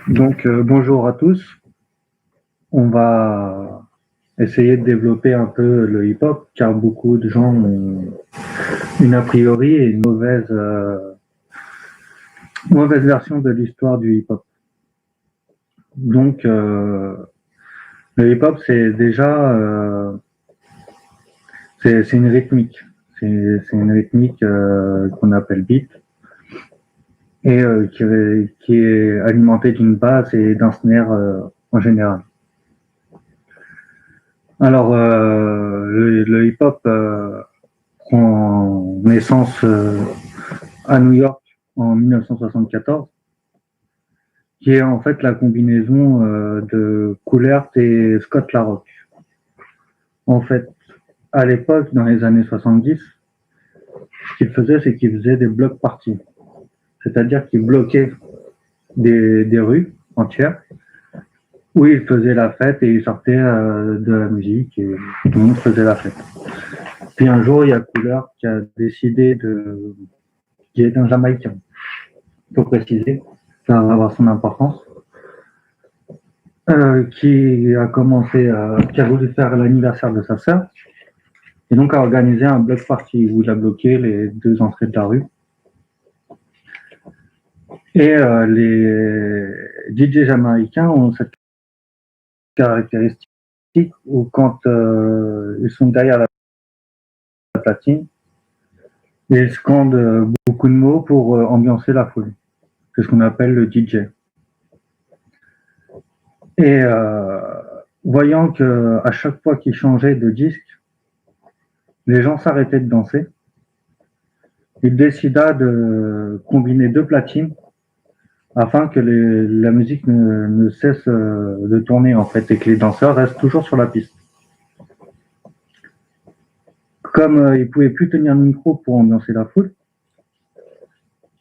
Donc, bonjour à tous. On va essayer de développer un peu le hip-hop, car beaucoup de gens ont une a priori et une mauvaise version de l'histoire du hip-hop. Donc, le hip-hop, c'est déjà c'est une rythmique. C'est une rythmique qu'on appelle beat et qui est alimentée d'une basse et d'un snare en général. Alors, le hip-hop prend naissance à New York en 1974, qui est en fait la combinaison de Kool Herc et Scott La Rock. En fait, à l'époque, dans les années 70, ce qu'il faisait, c'est qu'il faisait des block parties. C'est-à-dire qu'il bloquait des rues entières où il faisait la fête et il sortait de la musique et tout le monde faisait la fête. Puis un jour, il y a Kool Herc qui a décidé qui est un Jamaïcain, il faut préciser, ça va avoir son importance, qui a voulu faire l'anniversaire de sa sœur, et donc a organisé un block party où il a bloqué les deux entrées de la rue. Et les DJ jamaïcains ont cette caractéristique où quand ils sont derrière la platine, ils scandent beaucoup de mots pour ambiancer la foule. C'est ce qu'on appelle le DJ. Et voyant que à chaque fois qu'ils changeaient de disque, les gens s'arrêtaient de danser, il décida de combiner deux platines afin que la musique ne cesse de tourner en fait et que les danseurs restent toujours sur la piste. Comme il pouvait plus tenir le micro pour ambiancer la foule,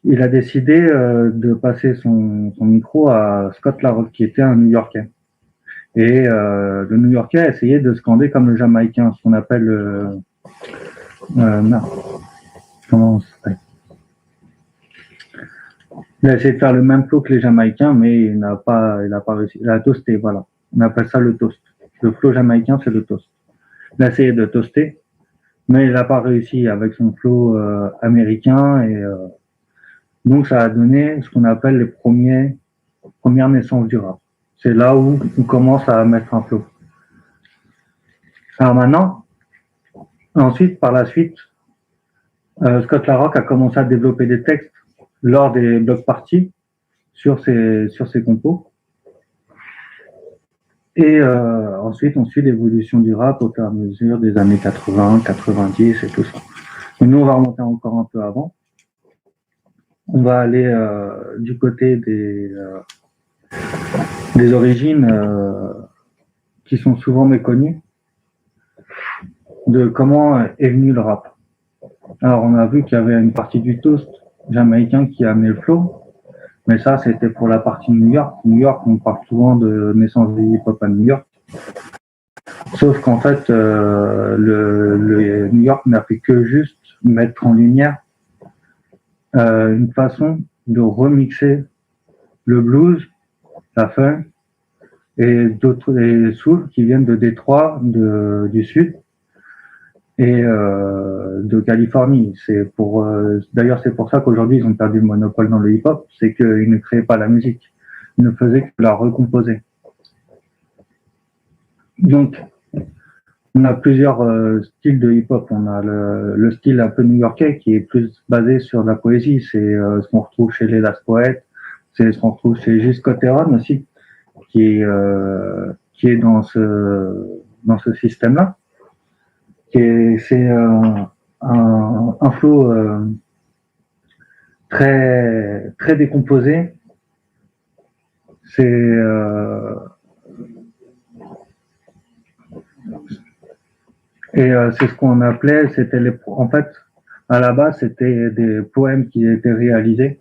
il a décidé de passer son micro à Scott La Rock, qui était un New-Yorkais. Et le New-Yorkais a essayé de scander comme le Jamaïcain, ce qu'on appelle non, comment ça s'appelle? Il a essayé de faire le même flow que les Jamaïcains, mais il n'a pas réussi. Il a toasté, voilà. On appelle ça le toast. Le flow jamaïcain, c'est le toast. Il a essayé de toaster, mais il n'a pas réussi avec son flow américain, et donc ça a donné ce qu'on appelle les premières naissances du rap. C'est là où on commence à mettre un flow. Alors maintenant, ensuite, par la suite, Scott La Rock a commencé à développer des textes lors des block parties sur ses compos. Et ensuite, on suit l'évolution du rap au fur et à mesure des années 80, 90 et tout ça. Et nous, on va remonter encore un peu avant. On va aller du côté des origines qui sont souvent méconnues de comment est venu le rap. Alors, on a vu qu'il y avait une partie du toast jamaïcain qui a amené le flow, mais ça, c'était pour la partie New York. New York, on parle souvent de naissance du hip-hop à New York. Sauf qu'en fait, le New York n'a fait que juste mettre en lumière une façon de remixer le blues, la funk et les soul qui viennent de Détroit, du Sud et de Californie. D'ailleurs, c'est pour ça qu'aujourd'hui ils ont perdu le monopole dans le hip-hop, c'est qu'ils ne créaient pas la musique, ils ne faisaient que la recomposer. Donc, on a plusieurs styles de hip-hop. On a le style un peu new-yorkais qui est plus basé sur la poésie. C'est ce qu'on retrouve chez les Last Poets, c'est ce qu'on retrouve chez Gilles Scott-Heron aussi, qui est dans ce système-là. C'est un flow très très décomposé. C'est ce qu'on appelait, en fait, à la base, c'était des poèmes qui étaient réalisés,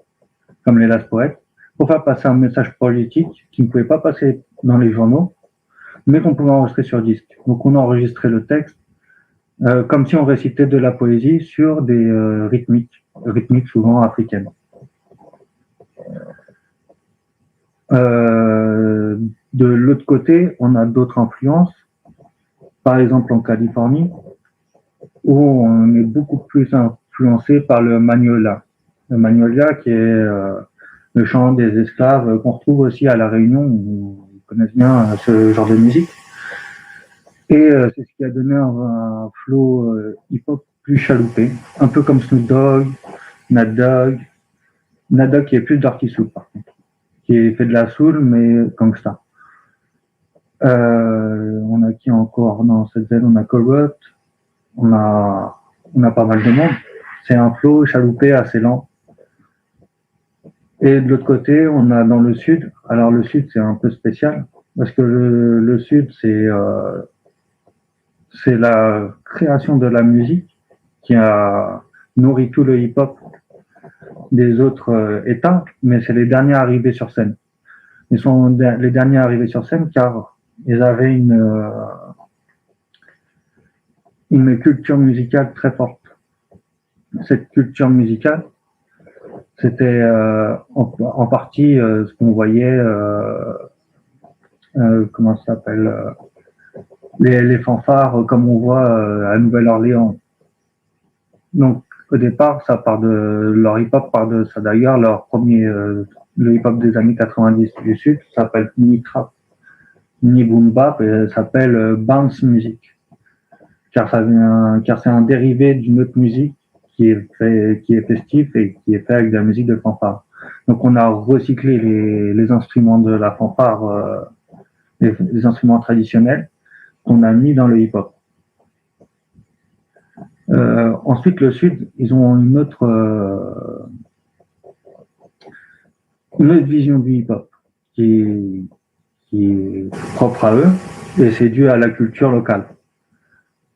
comme les Last Poets, pour faire passer un message politique qui ne pouvait pas passer dans les journaux, mais qu'on pouvait enregistrer sur disque. Donc on enregistrait le texte comme si on récitait de la poésie sur des rythmiques souvent africaines. De l'autre côté, on a d'autres influences, par exemple en Californie, où on est beaucoup plus influencé par le Magnolia. Le Magnolia qui est le chant des esclaves qu'on retrouve aussi à La Réunion, où ils connaissent bien ce genre de musique. Et c'est ce qui a donné un flow hip-hop plus chaloupé, un peu comme Snoop Dogg, Nat Dogg. Nat Dogg qui est plus Dirty Soup, par contre, qui fait de la soul, mais gangsta. On a qui encore dans cette zone? On a Corrupt, on a pas mal de monde. C'est un flow chaloupé assez lent. Et de l'autre côté, on a dans le sud. Alors le sud, c'est un peu spécial parce que le sud, c'est la création de la musique qui a nourri tout le hip-hop des autres États, mais c'est les derniers arrivés sur scène. Ils sont les derniers arrivés sur scène car ils avaient une culture musicale très forte. Cette culture musicale, c'était en partie ce qu'on voyait, comment ça s'appelle, les fanfares comme on voit à Nouvelle-Orléans. Donc au départ, ça part de leur hip-hop part de ça. D'ailleurs, leur premier, le hip-hop des années 90 du Sud s'appelle Mini Trap, Mini Boom Bap, et s'appelle Bounce Music, car c'est un dérivé d'une autre musique qui est festif et qui est fait avec de la musique de fanfare. Donc on a recyclé les instruments de la fanfare, les instruments traditionnels qu'on a mis dans le hip-hop. Ensuite, le Sud, ils ont une autre vision du hip-hop qui est propre à eux, et c'est dû à la culture locale.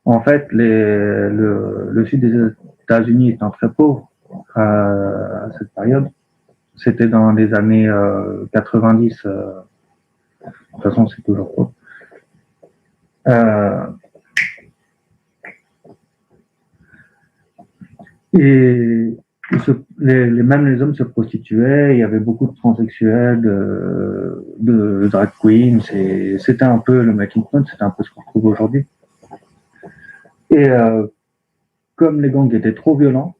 En fait, le Sud des États-Unis étant très pauvre à cette période, c'était dans les années 90, de toute façon c'est toujours pauvre. Et même les hommes se prostituaient, il y avait beaucoup de transsexuels, de drag queens, c'était un peu le melting pot, c'était un peu ce qu'on trouve aujourd'hui. Et comme les gangs étaient trop violents,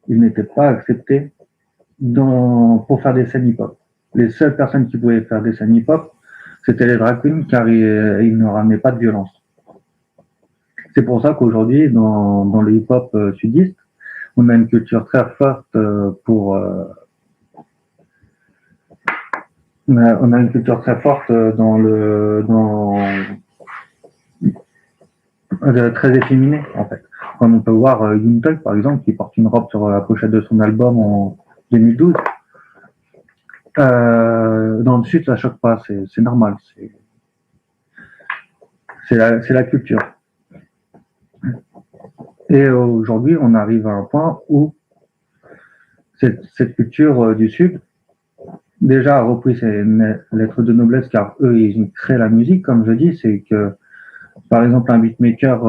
ils n'étaient pas acceptés pour faire des scènes hip-hop. Les seules personnes qui pouvaient faire des scènes hip-hop, c'était les drag queens, car ils ne ramenaient pas de violence. C'est pour ça qu'aujourd'hui, dans le hip-hop sudiste, on a une culture très forte on a une culture très forte très efféminée, en fait. Comme on peut voir Young Thug, par exemple, qui porte une robe sur la pochette de son album en 2012. Dans le Sud, ça choque pas, c'est normal. C'est la culture. Et aujourd'hui, on arrive à un point où cette culture du Sud, déjà a repris ses lettres de noblesse, car eux, ils ont créé la musique, comme je dis. C'est que, par exemple, un beatmaker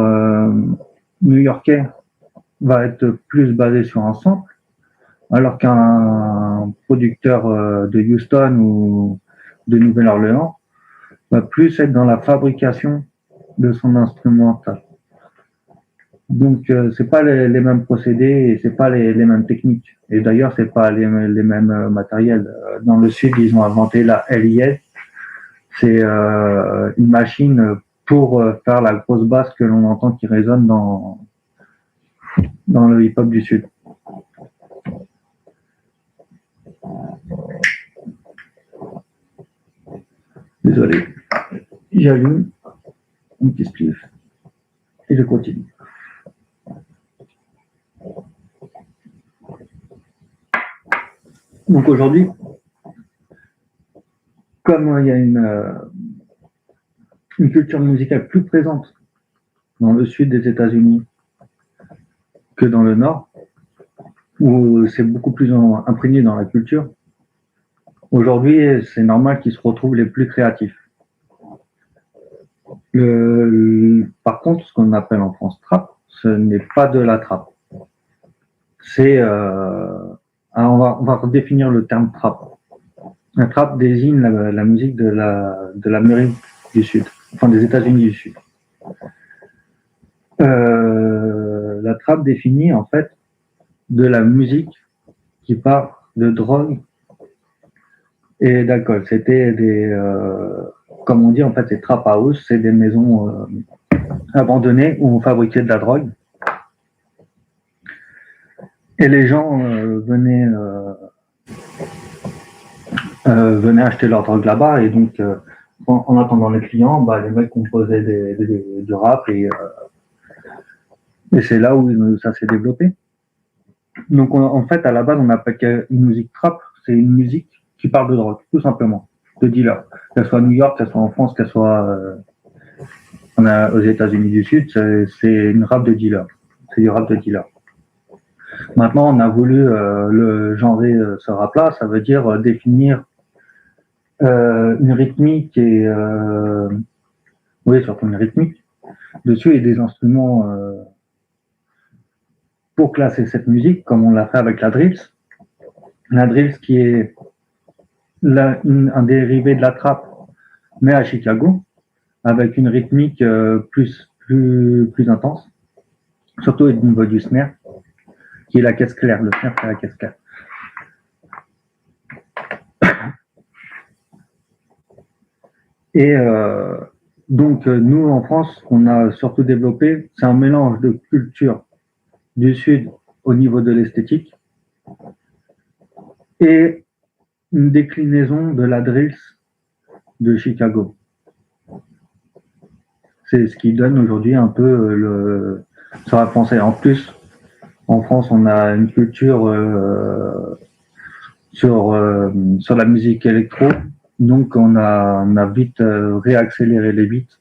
new-yorkais va être plus basé sur un sample, alors qu'un producteur de Houston ou de Nouvelle-Orléans va plus être dans la fabrication de son instrumental. Donc c'est pas les mêmes procédés et c'est pas les mêmes techniques. Et d'ailleurs c'est pas les mêmes matériels. Dans le Sud, ils ont inventé la LIS. C'est une machine pour faire la grosse basse que l'on entend qui résonne dans le hip-hop du Sud. Désolé. J'allume un petit spliff et je continue. Donc aujourd'hui, comme il y a une culture musicale plus présente dans le sud des États-Unis que dans le nord, où c'est beaucoup plus imprégné dans la culture, aujourd'hui, c'est normal qu'ils se retrouvent les plus créatifs. Par contre, ce qu'on appelle en France trap, ce n'est pas de la trap. C'est on va redéfinir le terme trap. La trap désigne la musique de l'Amérique du Sud, enfin des États-Unis du Sud. La trap définit en fait de la musique qui parle de drogue et d'alcool. C'était comme on dit en fait, c'est trap house, c'est des maisons abandonnées où on fabriquait de la drogue. Et les gens venaient acheter leur drogue là-bas et donc en attendant les clients, bah, les mecs composaient du rap et c'est là où ça s'est développé. Donc en fait, à la base, on n'a pas qu'une musique trap, c'est une musique qui parle de drogue, tout simplement, de dealer. Qu'elle soit à New York, qu'elle soit en France, qu'elle soit aux États-Unis du Sud, c'est une rap de dealer. C'est du rap de dealer. Maintenant, on a voulu le genrer ce rap-là, ça veut dire définir une rythmique et oui, surtout une rythmique dessus et des instruments pour classer cette musique, comme on l'a fait avec la drills. La drills qui est un dérivé de la trap, mais à Chicago, avec une rythmique plus intense, surtout au niveau du snare, qui est la caisse claire. Le snare, c'est la caisse claire. Et donc, nous, en France, on a surtout développé, c'est un mélange de culture du Sud au niveau de l'esthétique et une déclinaison de la drills de Chicago. C'est ce qui donne aujourd'hui un peu le rap français. En plus, en France, on a une culture sur la musique électro, donc on a vite réaccéléré les beats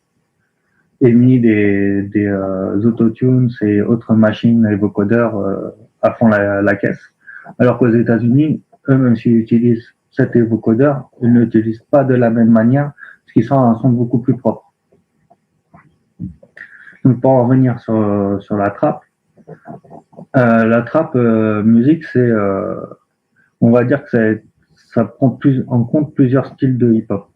et mis des autotunes et autres machines et vocodeurs à fond la caisse. Alors qu'aux États-Unis, eux, même s'ils utilisent cet évocodeur, ils ne l'utilisent pas de la même manière, parce qu'ils sont un son beaucoup plus propre. Donc pour en revenir sur la trap musique, c'est, on va dire que ça prend en compte plusieurs styles de hip-hop.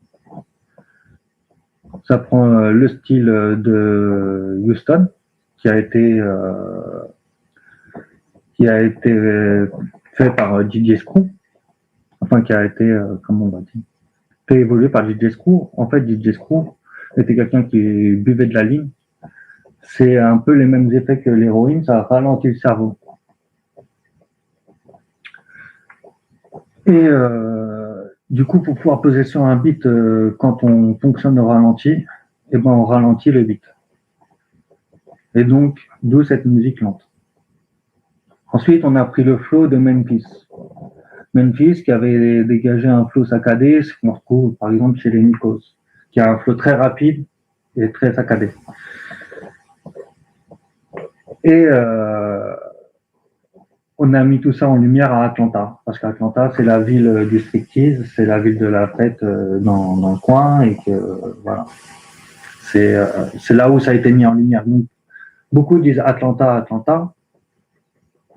Ça prend le style de Houston, qui a été fait par DJ Screw, enfin qui a été, comment on va dire, fait évoluer par DJ Screw. En fait, DJ Screw était quelqu'un qui buvait de la ligne. C'est un peu les mêmes effets que l'héroïne, ça ralentit le cerveau. Et du coup, pour pouvoir poser sur un beat, quand on fonctionne au ralenti, eh ben, on ralentit le beat. Et donc, d'où cette musique lente. Ensuite, on a pris le flow de Memphis. Memphis qui avait dégagé un flow saccadé, ce qu'on retrouve par exemple chez les Nikos, qui a un flow très rapide et très saccadé. Et on a mis tout ça en lumière à Atlanta, parce qu'Atlanta, c'est la ville du striptease, c'est la ville de la fête dans le coin, et que voilà, c'est là où ça a été mis en lumière. Donc, beaucoup disent Atlanta,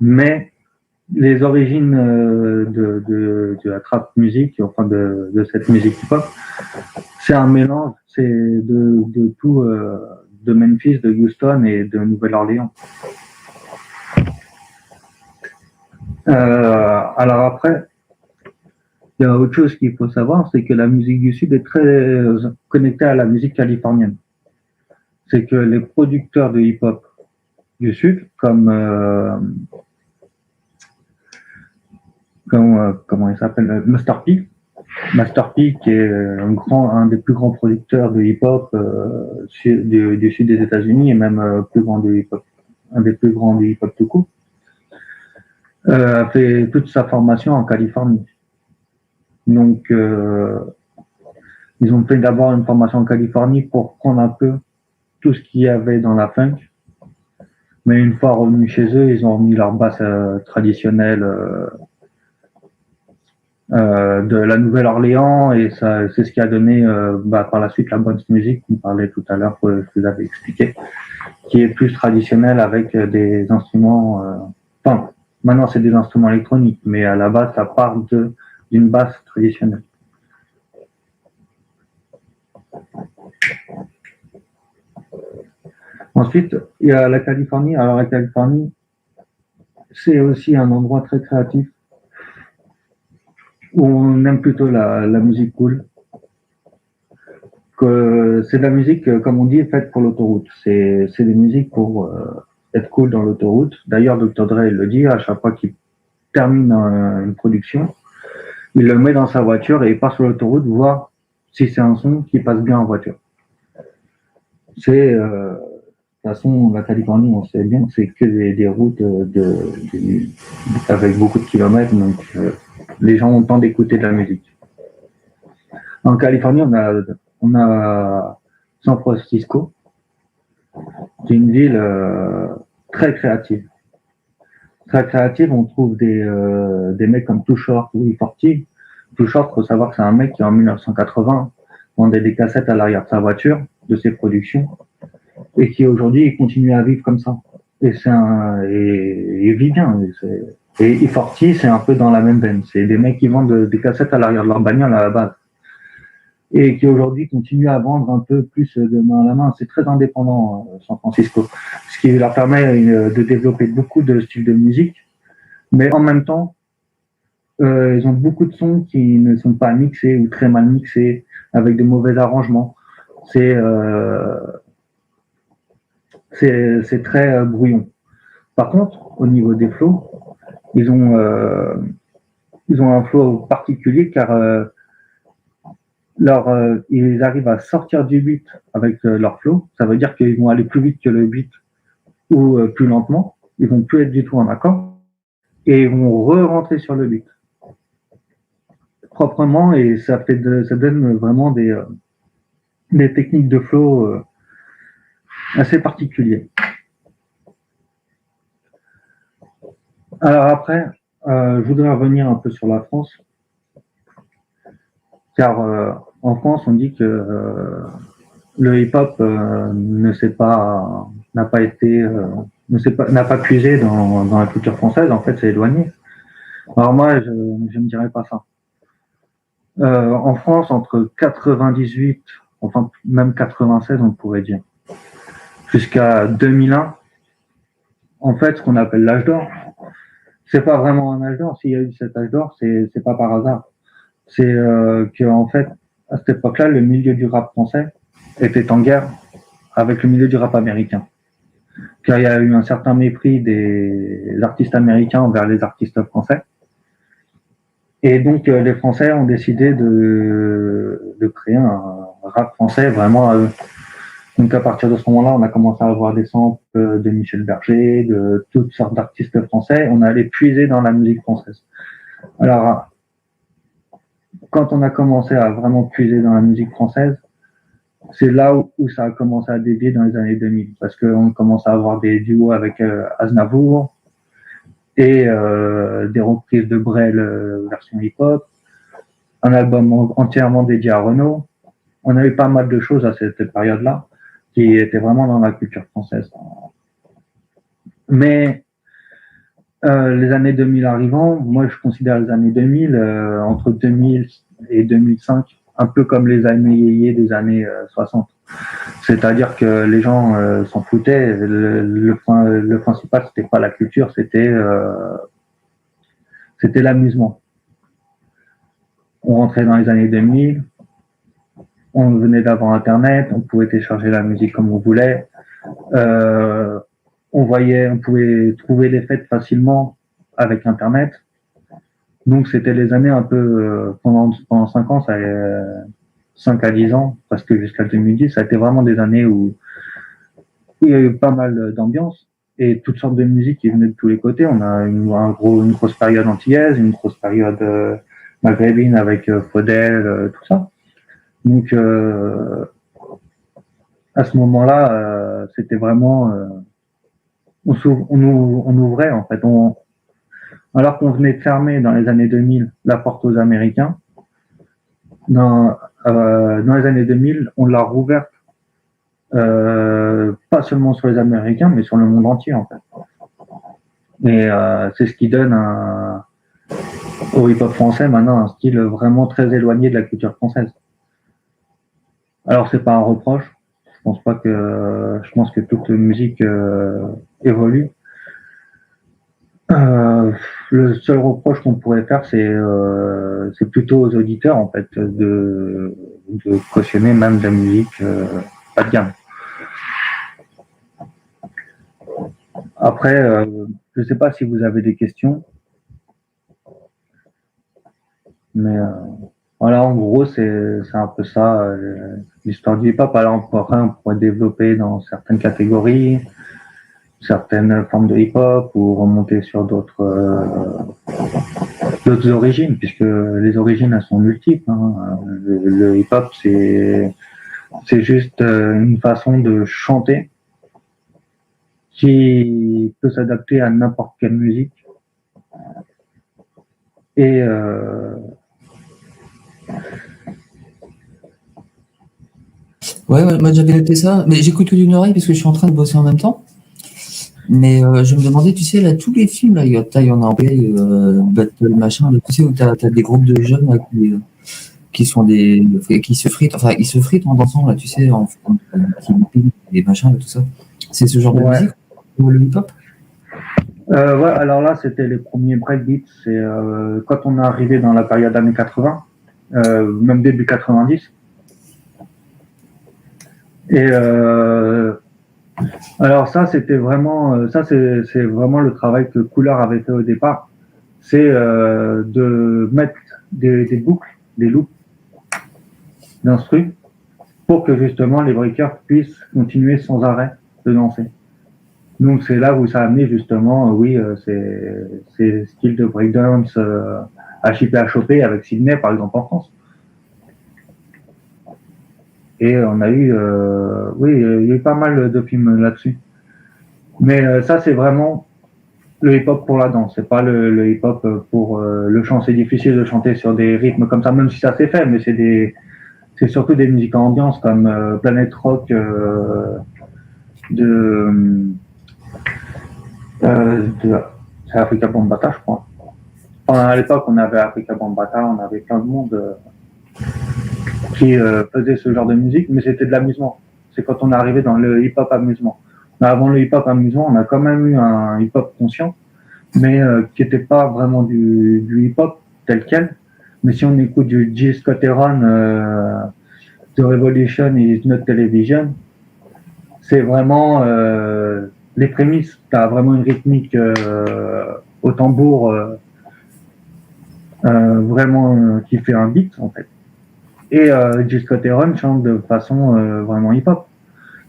mais les origines de la trap musique, enfin de cette musique hip-hop, c'est un mélange, c'est de tout, de Memphis, de Houston et de Nouvelle-Orléans. Alors après, il y a autre chose qu'il faut savoir, c'est que la musique du Sud est très connectée à la musique californienne. C'est que les producteurs de hip-hop du Sud, comme comment il s'appelle, Master P, qui est un des plus grands producteurs de hip-hop du sud des États-Unis et même plus grand de hip-hop, un des plus grands du hip-hop tout court, a fait toute sa formation en Californie. Donc, ils ont fait d'abord une formation en Californie pour prendre un peu tout ce qu'il y avait dans la funk. Mais une fois revenus chez eux, ils ont remis leur basse traditionnelle de la Nouvelle-Orléans et c'est ce qui a donné par la suite la bounce music qu'on parlait tout à l'heure, que je vous avais expliqué, qui est plus traditionnelle avec des instruments. Enfin, maintenant c'est des instruments électroniques, mais à la base ça part d'une basse traditionnelle. Ensuite, il y a la Californie. Alors la Californie, c'est aussi un endroit très créatif où on aime plutôt la musique cool. Que c'est de la musique, comme on dit, faite pour l'autoroute. C'est des musiques pour être cool dans l'autoroute. D'ailleurs, Dr. Dre le dit, à chaque fois qu'il termine une production, il le met dans sa voiture et il part sur l'autoroute voir si c'est un son qui passe bien en voiture. C'est, de toute façon, la Californie, on sait bien, c'est que des routes avec beaucoup de kilomètres, donc les gens ont le temps d'écouter de la musique. En Californie, on a San Francisco, qui est une ville très créative. Très créative, on trouve des mecs comme Too Short ou E40. Too Short, faut savoir que c'est un mec qui en 1980 vendait des cassettes à l'arrière de sa voiture, de ses productions, et qui aujourd'hui continue à vivre comme ça. Et il vit bien. Et E40, c'est un peu dans la même veine. C'est des mecs qui vendent des cassettes à l'arrière de leur bagnole à la base. Et qui aujourd'hui continuent à vendre un peu plus de main à la main. C'est très indépendant, San Francisco. Ce qui leur permet de développer beaucoup de styles de musique. Mais en même temps, ils ont beaucoup de sons qui ne sont pas mixés ou très mal mixés, avec de mauvais arrangements. C'est très brouillon. Par contre, au niveau des flows, ils ont un flow particulier car ils arrivent à sortir du beat avec leur flow. Ça veut dire qu'ils vont aller plus vite que le beat ou plus lentement. Ils vont plus être du tout en accord et ils vont re-rentrer sur le beat proprement et ça donne vraiment des techniques de flow assez particulières. Alors après, je voudrais revenir un peu sur la France, car en France, on dit que le hip-hop n'a pas puisé dans la culture française. En fait, c'est éloigné. Alors moi, je ne dirais pas ça. En France, entre 98, enfin même 96, on pourrait dire, jusqu'à 2001, en fait, ce qu'on appelle l'âge d'or, c'est pas vraiment un âge d'or. S'il y a eu cet âge d'or, c'est pas par hasard. C'est que en fait, à cette époque-là, le milieu du rap français était en guerre avec le milieu du rap américain. Car il y a eu un certain mépris des artistes américains envers les artistes français. Et donc, les Français ont décidé de créer un rap français vraiment à eux. Donc, à partir de ce moment-là, on a commencé à avoir des samples de Michel Berger, de toutes sortes d'artistes français. On allait puiser dans la musique française. Alors, quand on a commencé à vraiment puiser dans la musique française, c'est là où ça a commencé à dévier dans les années 2000, parce qu'on commence à avoir des duos avec Aznavour et des reprises de Brel version hip-hop, un album entièrement dédié à Renaud. On a eu pas mal de choses à cette période-là qui étaient vraiment dans la culture française. Mais les années 2000 arrivant, moi je considère les années 2000, entre 2000 et 2005, un peu comme les années yéyé des années 60. C'est-à-dire que les gens s'en foutaient. Le principal, c'était pas la culture, c'était l'amusement. On rentrait dans les années 2000, on venait d'avoir Internet, on pouvait télécharger la musique comme on voulait. On pouvait trouver les fêtes facilement avec Internet. Donc c'était les années un peu pendant 5 ans, 5 à 10 ans, parce que jusqu'à 2010, ça a été vraiment des années où il y a eu pas mal d'ambiance et toutes sortes de musiques qui venaient de tous les côtés. On a une grosse période antillaise, une grosse période maghrébine avec Faudel, tout ça. Donc à ce moment-là, c'était vraiment on ouvrait en fait. Alors qu'on venait de fermer dans les années 2000 la porte aux Américains, dans les années 2000, on l'a rouverte pas seulement sur les Américains, mais sur le monde entier en fait. Et c'est ce qui donne au hip-hop français maintenant un style vraiment très éloigné de la culture française. Alors c'est pas un reproche. Je pense que toute musique évolue. Le seul reproche qu'on pourrait faire, c'est plutôt aux auditeurs en fait de cautionner même de la musique pas de gamme. Après, je sais pas si vous avez des questions, mais voilà, en gros, c'est un peu ça l'histoire du hip-hop. Alors on pourrait développer dans certaines catégories, certaines formes de hip-hop ou remonter sur d'autres origines, puisque les origines elles sont multiples. Hein. Le hip-hop c'est juste une façon de chanter qui peut s'adapter à n'importe quelle musique et Ouais, moi j'avais noté ça, mais j'écoute que d'une oreille parce que je suis en train de bosser en même temps. Mais je me demandais, tu sais, là, tous les films, là, il y en a en play, Battle, machin, là, tu sais, où t'as des groupes de jeunes là, qui sont qui se fritent, enfin, ils se fritent en dansant, là, tu sais, et machin, là, tout ça. C'est ce genre de musique, le hip-hop? Ouais, alors là, c'était les premiers breakbeats. C'est quand on est arrivé dans la période années 80, même début 90. Et alors ça, c'était vraiment, ça c'est vraiment le travail que Couleur avait fait au départ. C'est de mettre des boucles, des loops d'instru pour que justement les breakers puissent continuer sans arrêt de danser. Donc c'est là où ça a amené justement, oui, ces styles de breakdance HIP avec Sydney par exemple en France. Et on a eu, oui, il y a eu pas mal de films là-dessus. Mais ça c'est vraiment le hip-hop pour la danse, c'est pas le hip-hop pour le chant. C'est difficile de chanter sur des rythmes comme ça, même si ça s'est fait, mais c'est surtout des musiques en ambiance comme Planet Rock de c'est Africa Bambaataa, je crois. Enfin, à l'époque, on avait Africa Bambaataa, on avait plein de monde qui faisait ce genre de musique, mais c'était de l'amusement. C'est quand on est arrivé dans le hip-hop amusement. Mais avant le hip-hop amusement, on a quand même eu un hip-hop conscient, mais qui n'était pas vraiment du hip-hop tel quel. Mais si on écoute du J. Scott Heron, The Revolution is Not Television, c'est vraiment les prémices. Tu as vraiment une rythmique au tambour vraiment qui fait un beat en fait. Et J. Scott Heron chante de façon vraiment hip-hop.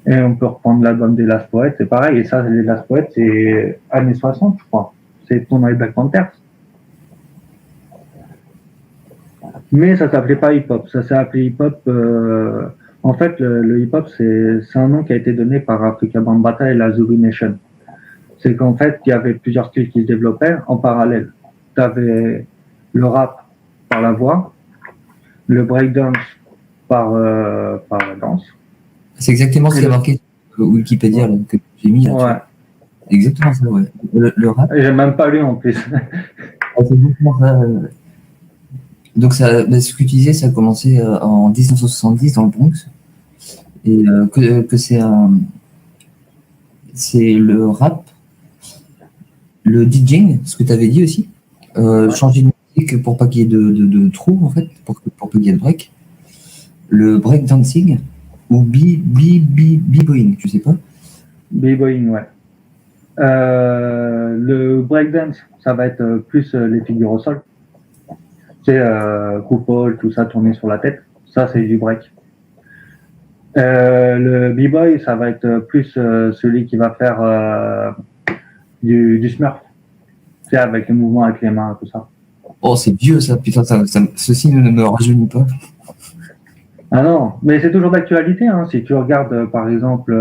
Et on peut reprendre l'album des Last Poets, c'est pareil. Et ça, les Last Poets, c'est années 60, je crois. C'est ton les Black Panthers. Mais ça s'appelait pas hip-hop. Ça s'est appelé hip-hop. En fait, le hip-hop, c'est un nom qui a été donné par Africa Bambaataa et la Zulu Nation. C'est qu'en fait, il y avait plusieurs styles qui se développaient en parallèle. Tu avais le rap par la voix, le breakdance par la danse. C'est exactement ce qu'il y a marqué sur Wikipédia là, que j'ai mis. Là, ouais. Exactement ça, ouais. Le rap. J'ai même pas lu en plus. C'est exactement ça. Donc, ça, ce que tu disais, ça a commencé en 1970 dans le Bronx. Et que c'est le rap, le DJing, ce que tu avais dit aussi. Changer de musique pour pas qu'il y ait de trous, en fait, pour pas qu'il y ait de break. Le breakdancing ou b-boying, je sais pas. B-boying, ouais. Le breakdance, ça va être plus les figures au sol. C'est coupole, tout ça tourné sur la tête. Ça, c'est du break. Le b-boy, ça va être plus celui qui va faire du smurf. C'est avec les mouvements avec les mains, tout ça. Oh, c'est vieux ça, putain, ceci ne me rajeunit pas. Ah non, mais c'est toujours d'actualité. Hein. Si tu regardes, par exemple,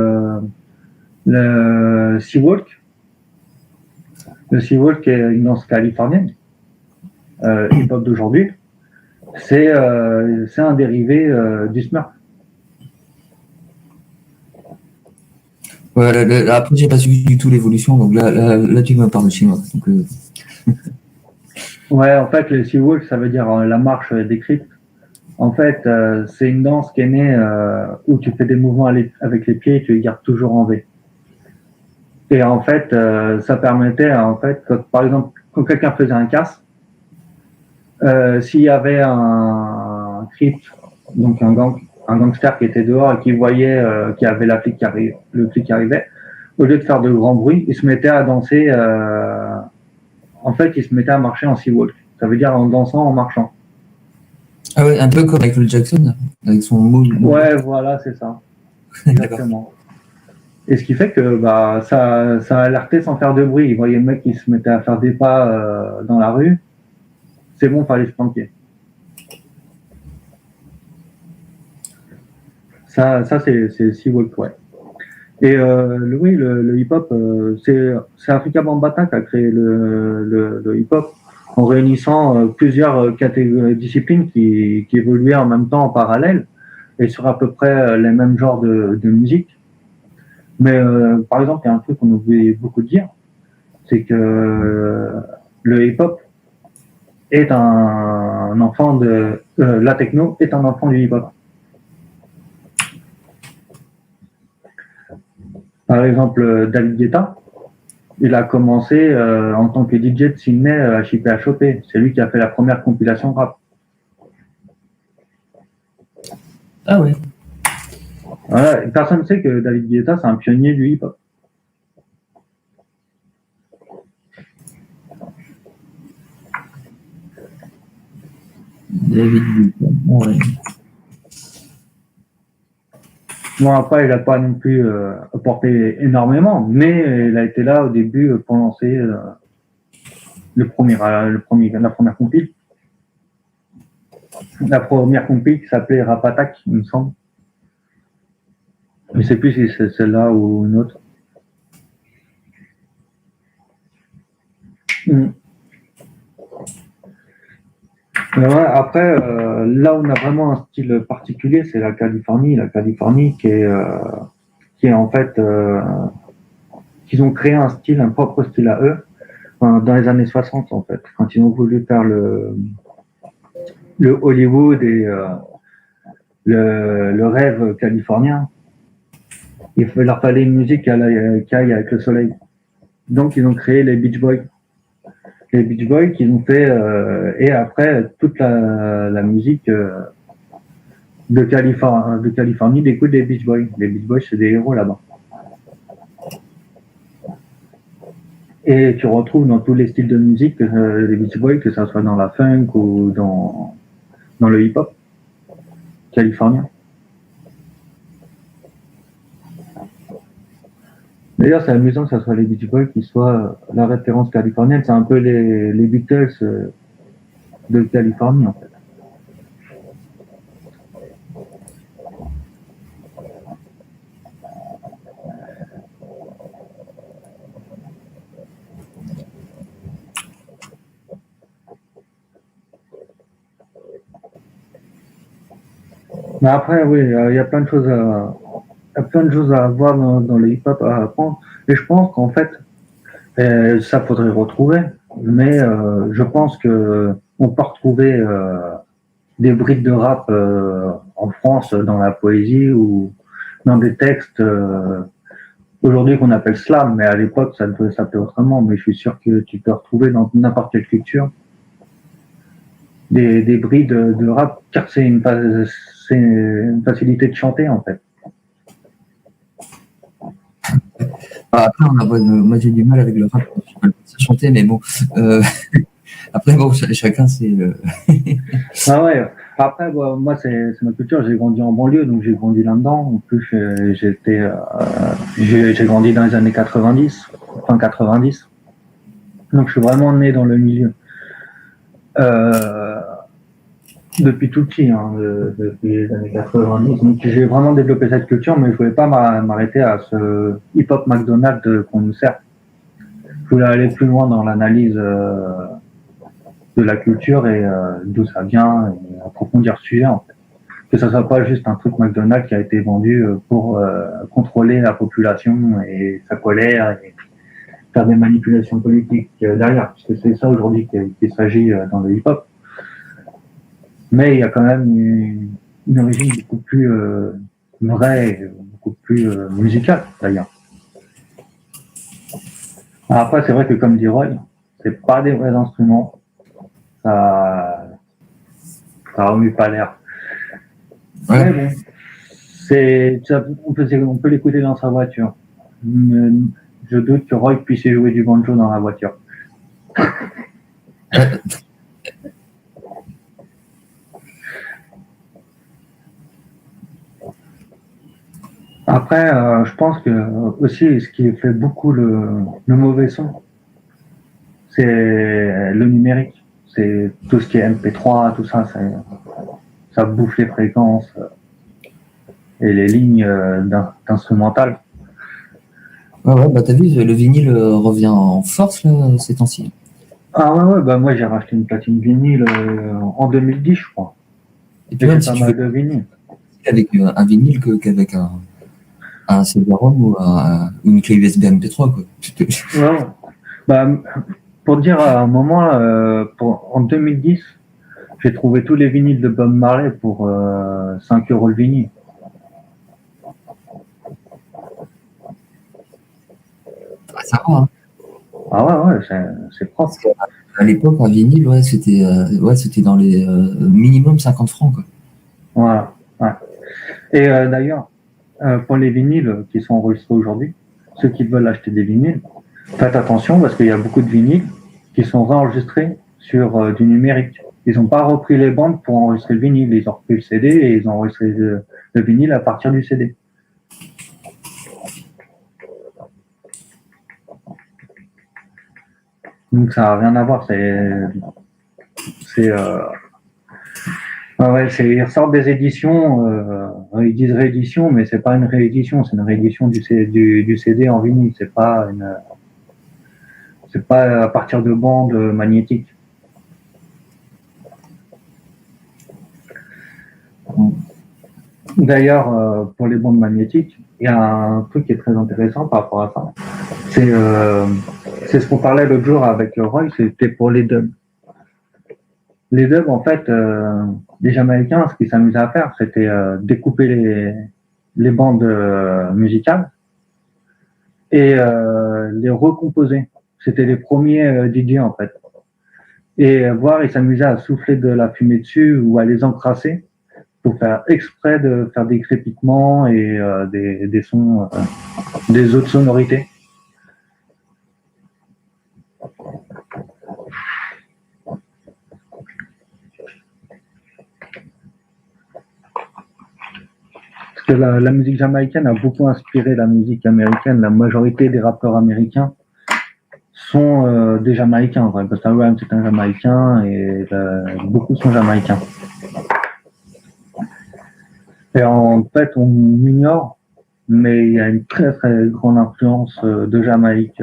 le Seawalk est une danse californienne, hip-hop d'aujourd'hui. C'est un dérivé du Smurf. Ouais, après, j'ai pas suivi du tout l'évolution, donc là tu me parles chinois. Donc, Ouais, en fait, le Seawalk, ça veut dire la marche décrite En fait, c'est une danse qui est née où tu fais des mouvements avec les pieds et tu les gardes toujours en V. Et en fait, ça permettait, en fait, par exemple, quand quelqu'un faisait un casse, s'il y avait un creep, donc un gangster qui était dehors et qui voyait qu'il y avait le flic qui arrivait, au lieu de faire de grands bruits, il se mettait à danser. En fait, il se mettait à marcher en sea walk. Ça veut dire en dansant, en marchant. Ah ouais, un peu comme Michael Jackson, avec son move. Ouais, voilà, c'est ça. Exactement. Et ce qui fait que bah, ça alertait sans faire de bruit. Il voyait le mec qui se mettait à faire des pas dans la rue. C'est bon, fallait se planquer. Ça c'est Sea Walk, ouais. Et oui, le hip-hop, c'est Afrika Bambaataa qui a créé le hip-hop en réunissant plusieurs disciplines qui évoluaient en même temps en parallèle et sur à peu près les mêmes genres de musique. Mais par exemple, il y a un truc qu'on oublie beaucoup de dire, c'est que le hip-hop est un enfant de... la techno est un enfant du hip-hop. Par exemple, David Guetta, il a commencé en tant que DJ de Sydney à chipper à choper. C'est lui qui a fait la première compilation rap. Ah ouais. Voilà. Personne ne sait que David Guetta, c'est un pionnier du hip-hop. David Guetta, ouais. Bon, après, il n'a pas non plus apporté énormément, mais il a été là au début pour lancer la première compile. La première compile qui s'appelait Rap Attack, il me semble. Je ne sais plus si c'est celle-là ou une autre. Ouais, après, là où on a vraiment un style particulier, c'est la Californie. La Californie qui est en fait, qu'ils ont créé un style, un propre style à eux, dans les années 60 en fait, quand ils ont voulu faire le Hollywood et le rêve californien. Leur fallait une musique qui aille avec le soleil. Donc ils ont créé les Beach Boys. Les Beach Boys qu'ils ont fait, et après toute la musique de Californie d'écoute des Beach Boys. Les Beach Boys, c'est des héros là-bas. Et tu retrouves dans tous les styles de musique les Beach Boys, que ce soit dans la funk ou dans le hip-hop californien. D'ailleurs, c'est amusant que ce soit les Beach Boys qui soient la référence californienne. C'est un peu les Beatles de Californie, en fait. Mais après, oui, il y a plein de choses à voir dans le hip-hop, à apprendre. Et je pense qu'en fait, ça faudrait retrouver. Mais je pense que on peut retrouver des brides de rap en France dans la poésie ou dans des textes aujourd'hui qu'on appelle slam, mais à l'époque ça devait s'appeler autrement. Mais je suis sûr que tu peux retrouver dans n'importe quelle culture des brides de rap, car c'est une facilité de chanter en fait. Après, moi j'ai du mal avec le rap, je peux pas chanter, mais bon. Après, bon, chacun c'est. Ah ouais. Après, moi c'est ma culture. J'ai grandi en banlieue, donc j'ai grandi là-dedans. En plus, j'ai grandi dans les années 90, fin 90. Donc je suis vraiment né dans le milieu. Depuis tout petit, depuis les années 90. Donc j'ai vraiment développé cette culture, mais je voulais pas m'arrêter à ce hip-hop McDonald's qu'on nous sert. Je voulais aller plus loin dans l'analyse de la culture et d'où ça vient, et approfondir le sujet en fait. Que ça soit pas juste un truc McDonald's qui a été vendu pour contrôler la population et sa colère et faire des manipulations politiques derrière, parce que c'est ça aujourd'hui qu'il s'agit dans le hip-hop. Mais il y a quand même une origine beaucoup plus vraie, et beaucoup plus musicale d'ailleurs. Après, c'est vrai que comme dit Roy, c'est pas des vrais instruments. Ça, ça remue pas l'air. Ouais. Mais bon, on peut l'écouter dans sa voiture. Je doute que Roy puisse y jouer du banjo dans la voiture. Après, je pense que aussi ce qui fait beaucoup le mauvais son, c'est le numérique. C'est tout ce qui est MP3, tout ça, ça bouffe les fréquences et les lignes d'instrumental. Ouais, bah t'as vu, le vinyle revient en force là, ces temps-ci. Ah ouais, bah moi j'ai racheté une platine vinyle en 2010, je crois. Et puis Et même j'ai si pas tu veux mal de vinyles. avec un vinyle qu'avec un CD-ROM ou une clé USB MP3 quoi. Ouais. Bah, pour dire à un moment, en 2010, j'ai trouvé tous les vinyles de Bob Marley pour 5 euros le vinyle. Ah, ça va, hein. Ah ouais, c'est propre. Parce qu'à l'époque, un vinyle, c'était dans les minimum 50 francs quoi. Voilà. Ouais. Et d'ailleurs, pour les vinyles qui sont enregistrés aujourd'hui, ceux qui veulent acheter des vinyles, faites attention parce qu'il y a beaucoup de vinyles qui sont réenregistrés sur du numérique. Ils n'ont pas repris les bandes pour enregistrer le vinyle, ils ont repris le CD et ils ont enregistré le vinyle à partir du CD. Donc ça n'a rien à voir, c'est ouais, ils ressortent des éditions, ils disent réédition, mais c'est pas une réédition, c'est une réédition du CD en vinyle, c'est pas à partir de bandes magnétiques. D'ailleurs, pour les bandes magnétiques, il y a un truc qui est très intéressant par rapport à ça. C'est ce qu'on parlait l'autre jour avec Roy, c'était pour les dubs. Les dubs, en fait, les Jamaïcains, ce qu'ils s'amusaient à faire, c'était découper les bandes musicales et les recomposer. C'était les premiers DJ en fait. Et voir, ils s'amusaient à souffler de la fumée dessus ou à les encrasser pour faire exprès de faire des crépitements et des sons, des autres sonorités. Parce que la musique jamaïcaine a beaucoup inspiré la musique américaine. La majorité des rappeurs américains sont des Jamaïcains. En vrai. Busta Rhymes c'est un Jamaïcain et beaucoup sont Jamaïcains. Et en fait, on ignore, mais il y a une très très grande influence de Jamaïque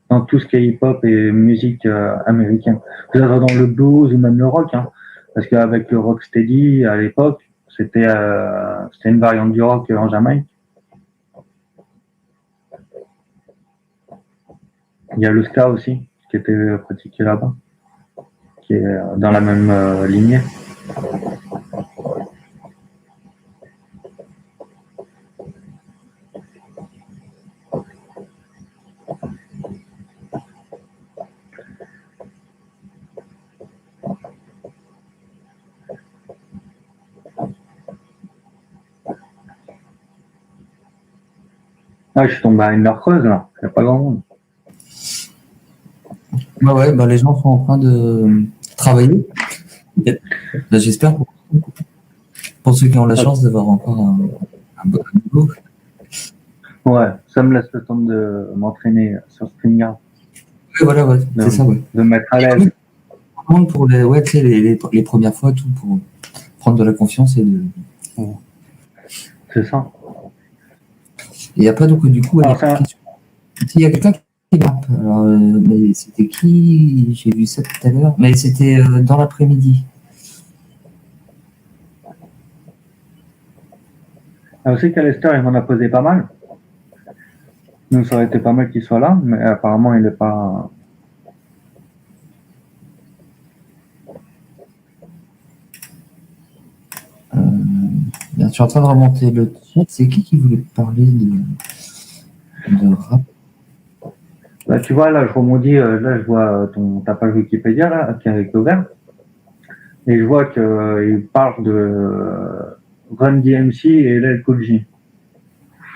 dans tout ce qui est hip-hop et musique américaine. Que ce soit dans le blues ou même le rock. Hein. Parce qu'avec le rocksteady, à l'époque, c'était une variante du rock en Jamaïque. Il y a le ska aussi, qui était pratiqué là-bas, qui est dans la même lignée. Ah, je suis tombé à une heure creuse là, il n'y a pas grand monde. Ouais, bah les gens sont en train de travailler. Bah, j'espère pour ceux qui ont la chance d'avoir encore un boulot. Ouais, ça me laisse le temps de m'entraîner sur StreamYard. Ouais, voilà, ouais, c'est ça, ouais. De me mettre à l'aise. Pour les premières fois, tout pour prendre de la confiance et de. C'est ça. Et après, donc, du coup, il y a quelqu'un qui grappe. Alors, mais c'était qui? J'ai vu ça tout à l'heure. Mais c'était dans l'après-midi. Je sais qu'Alester, il m'en a posé pas mal. Donc ça aurait été pas mal qu'il soit là, mais apparemment il n'est pas. Je suis en train de remonter le chat. C'est qui voulait parler de rap? Bah, tu vois, là, je rebondis, là, je vois ta page Wikipédia, là, qui est ouverte. Et je vois qu'il parle de Run DMC et LL Cool J.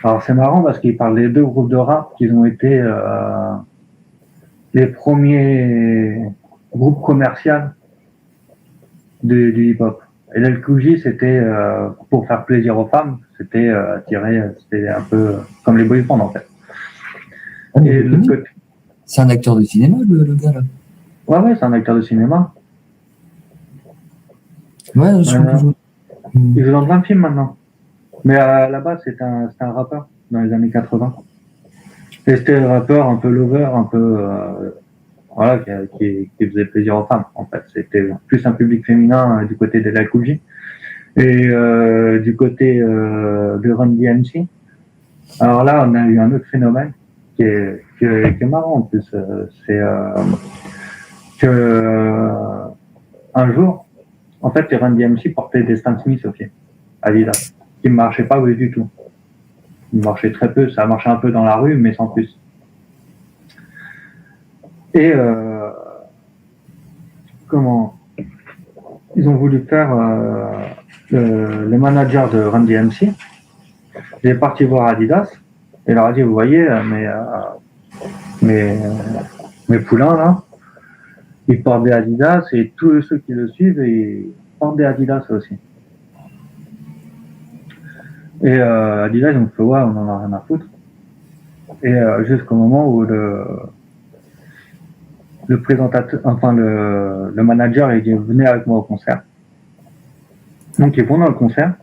Alors, c'est marrant parce qu'il parle des deux groupes de rap qui ont été les premiers groupes commerciaux du hip-hop. LL Cool J, c'était pour faire plaisir aux femmes. C'était c'était un peu comme les boy bands, en fait. Ah, Et le côté... C'est un acteur de cinéma, le gars, là. Ouais, c'est un acteur de cinéma. Ouais, je crois que il joue dans plein de films maintenant. Mais à la base, c'était un rappeur dans les années 80. Et c'était un rappeur un peu lover, un peu voilà, qui faisait plaisir aux femmes. En fait, c'était plus un public féminin du côté de LL Cool J et du côté de Run DMC. Alors là, on a eu un autre phénomène qui est marrant en plus. C'est que un jour, en fait, les Run DMC portaient des Stan Smith au pied, Adidas, qui ne marchaient pas du tout. Ils marchaient très peu, ça marchait un peu dans la rue, mais sans plus. Et comment ils ont voulu faire le manager de Run DMC. Il est parti voir Adidas et leur a dit, vous voyez, mes poulains là, ils portent des Adidas et tous ceux qui le suivent, ils portent des Adidas aussi. Et Adidas, ils ont fait, ouais, on en a rien à foutre. Et jusqu'au moment où le présentateur, enfin le manager, il dit, venez avec moi au concert. Donc ils vont dans le concert.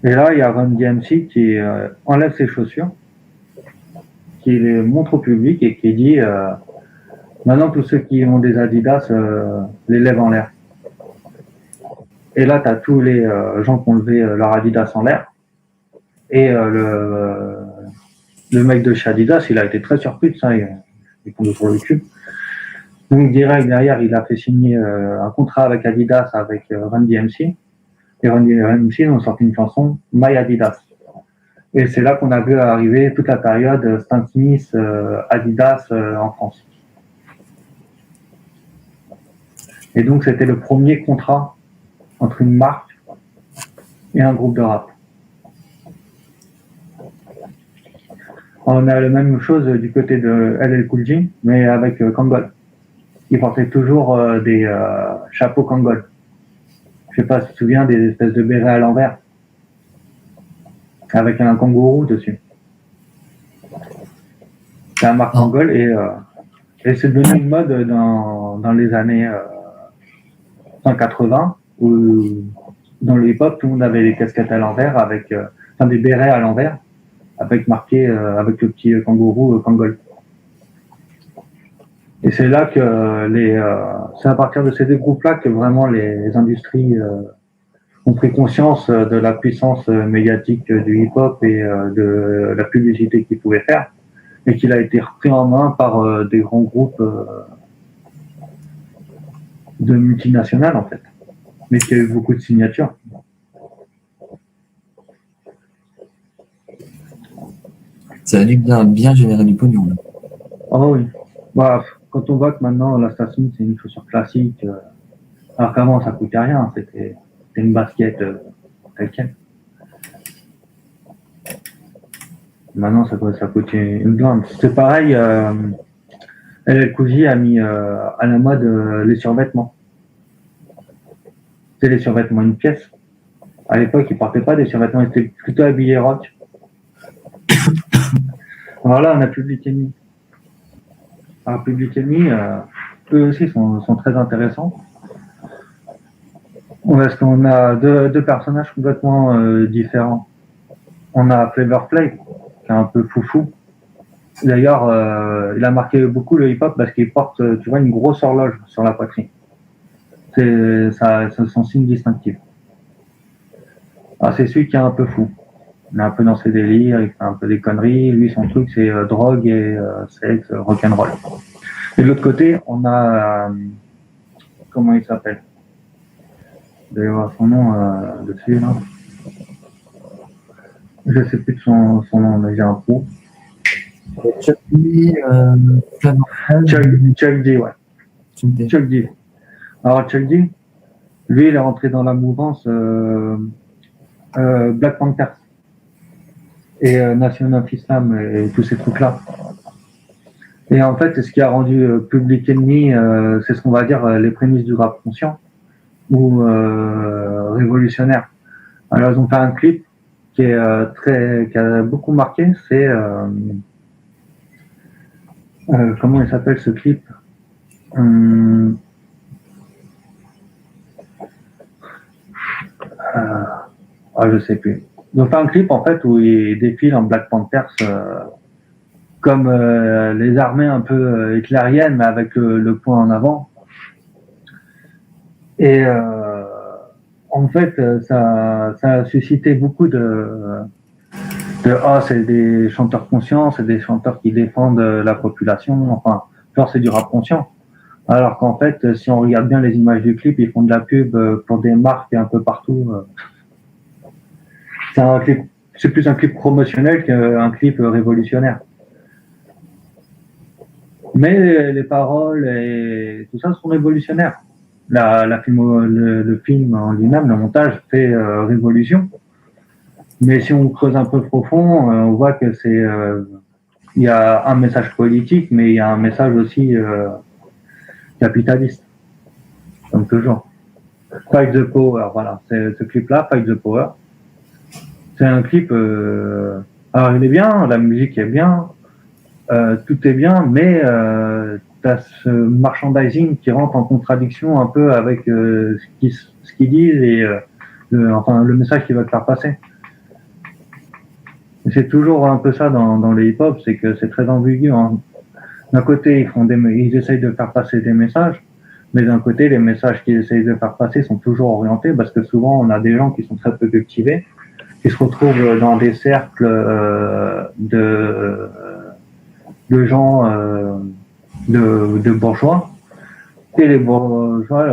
Et là, il y a Run DMC qui enlève ses chaussures, qui les montre au public et qui dit maintenant tous ceux qui ont des Adidas les lèvent en l'air. Et là, tu as tous les gens qui ont levé leur Adidas en l'air. Et le mec de chez Adidas, il a été très surpris de ça, il tombe sur le cul. Donc direct derrière, il a fait signer un contrat avec Adidas, avec Run DMC. Et Run DMC ont sorti une chanson, My Adidas. Et c'est là qu'on a vu arriver toute la période Stan Smith, Adidas en France. Et donc c'était le premier contrat entre une marque et un groupe de rap. On a la même chose du côté de LL Cool J, mais avec Kangol. Il portait toujours des chapeaux Kangol. Je sais pas si tu te souviens des espèces de bérets à l'envers, avec un kangourou dessus. C'est un marque Kangol et c'est devenu une mode dans les années 180 où dans le hip-hop tout le monde avait les casquettes à l'envers avec des bérets à l'envers avec marqué avec le petit kangourou Kangol. Et c'est là que c'est à partir de ces deux groupes-là que vraiment les industries ont pris conscience de la puissance médiatique du hip-hop et de la publicité qu'ils pouvaient faire, et qu'il a été repris en main par des grands groupes de multinationales en fait, mais qui a eu beaucoup de signatures. Ça a dû bien générer du pognon. Là. Oh oui. Bah, quand on voit que maintenant la Stan Smith c'est une chaussure classique, alors qu'avant ça coûtait rien, c'était une basket telle quelle. Maintenant ça coûte une blinde. C'est pareil, LL Cool J a mis à la mode les survêtements. C'est les survêtements une pièce. À l'époque, ils portaient pas des survêtements, ils étaient plutôt habillés rock. Alors là, on a Public Enemy. Alors Public Enemy, eux aussi sont très intéressants. Parce qu'on a deux personnages complètement différents. On a Flavor Flav, qui est un peu foufou. D'ailleurs, il a marqué beaucoup le hip-hop parce qu'il porte, tu vois, une grosse horloge sur la poitrine. C'est son signe distinctif. Alors, c'est celui qui est un peu fou. Il est un peu dans ses délires, il fait un peu des conneries. Lui, son truc, c'est drogue et sexe, rock'n'roll. Et de l'autre côté, on a... comment il s'appelle? Vous allez voir son nom dessus, là. Je sais plus de son nom, mais j'ai un trou. Chuck D, Chuck D, ouais. Chuck D. Alors Chuck D, lui, il est rentré dans la mouvance Black Panthers et Nation of Islam et tous ces trucs-là. Et en fait, ce qui a rendu Public Enemy, c'est ce qu'on va dire les prémices du rap conscient ou révolutionnaire. Alors ils ont fait un clip qui a beaucoup marqué, c'est comment il s'appelle ce clip? Je sais plus. Ils ont fait un clip en fait où ils défilent en Black Panthers comme les armées un peu hitlériennes, mais avec le point en avant. Et en fait, ça a suscité beaucoup c'est des chanteurs conscients, c'est des chanteurs qui défendent la population, enfin, genre c'est du rap conscient. Alors qu'en fait, si on regarde bien les images du clip, ils font de la pub pour des marques un peu partout. C'est plus un clip promotionnel qu'un clip révolutionnaire. Mais les paroles et tout ça sont révolutionnaires. Le film en lui-même, le montage fait révolution. Mais si on creuse un peu profond, on voit que il y a un message politique, mais il y a un message aussi capitaliste, comme toujours. Fight the Power, voilà, c'est ce clip-là, Fight the Power. C'est un clip. Alors il est bien, la musique est bien, tout est bien, mais t'as ce merchandising qui rentre en contradiction un peu avec ce qu'ils disent et le message qu'ils veulent faire passer. C'est toujours un peu ça dans les hip-hop, c'est que c'est très ambigu. Hein. D'un côté, ils essayent de faire passer des messages, mais d'un côté, les messages qu'ils essayent de faire passer sont toujours orientés parce que souvent, on a des gens qui sont très peu cultivés, qui se retrouvent dans des cercles de gens de bourgeois, et les bourgeois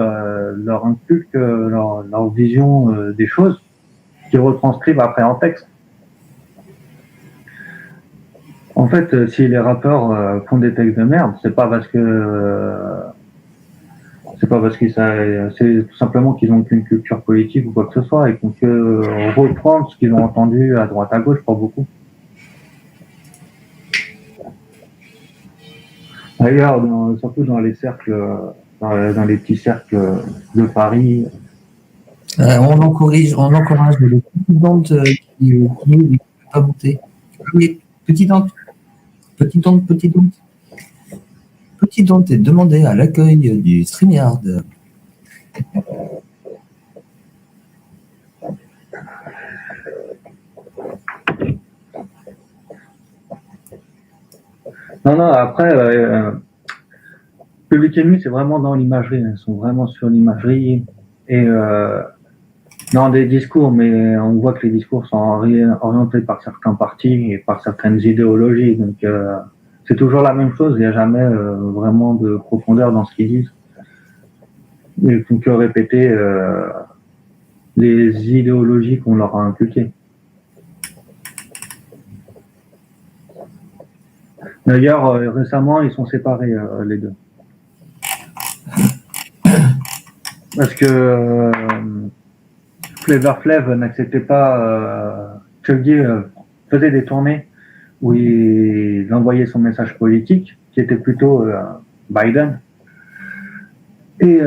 leur inculquent leur vision des choses qu'ils retranscrivent après en texte. En fait, si les rappeurs font des textes de merde, c'est pas parce que c'est tout simplement qu'ils ont qu'une culture politique ou quoi que ce soit et qu'on peut reprendre ce qu'ils ont entendu à droite à gauche, pas beaucoup. D'ailleurs, surtout dans les cercles, dans les petits cercles de Paris. On encourage les petites dentes qui ne peuvent pas monter. Oui, petite dente. Petite dente est demandée à l'accueil du StreamYard. Non, après, Public Enemy, c'est vraiment dans l'imagerie. Ils sont vraiment sur l'imagerie et dans des discours, mais on voit que les discours sont orientés par certains partis et par certaines idéologies. Donc, c'est toujours la même chose. Il n'y a jamais vraiment de profondeur dans ce qu'ils disent. Ils font que répéter les idéologies qu'on leur a inculquées. D'ailleurs, récemment, ils sont séparés, les deux. Parce que Flavor Flav n'acceptait pas. Chuck D faisait des tournées où il envoyait son message politique, qui était plutôt Biden. Et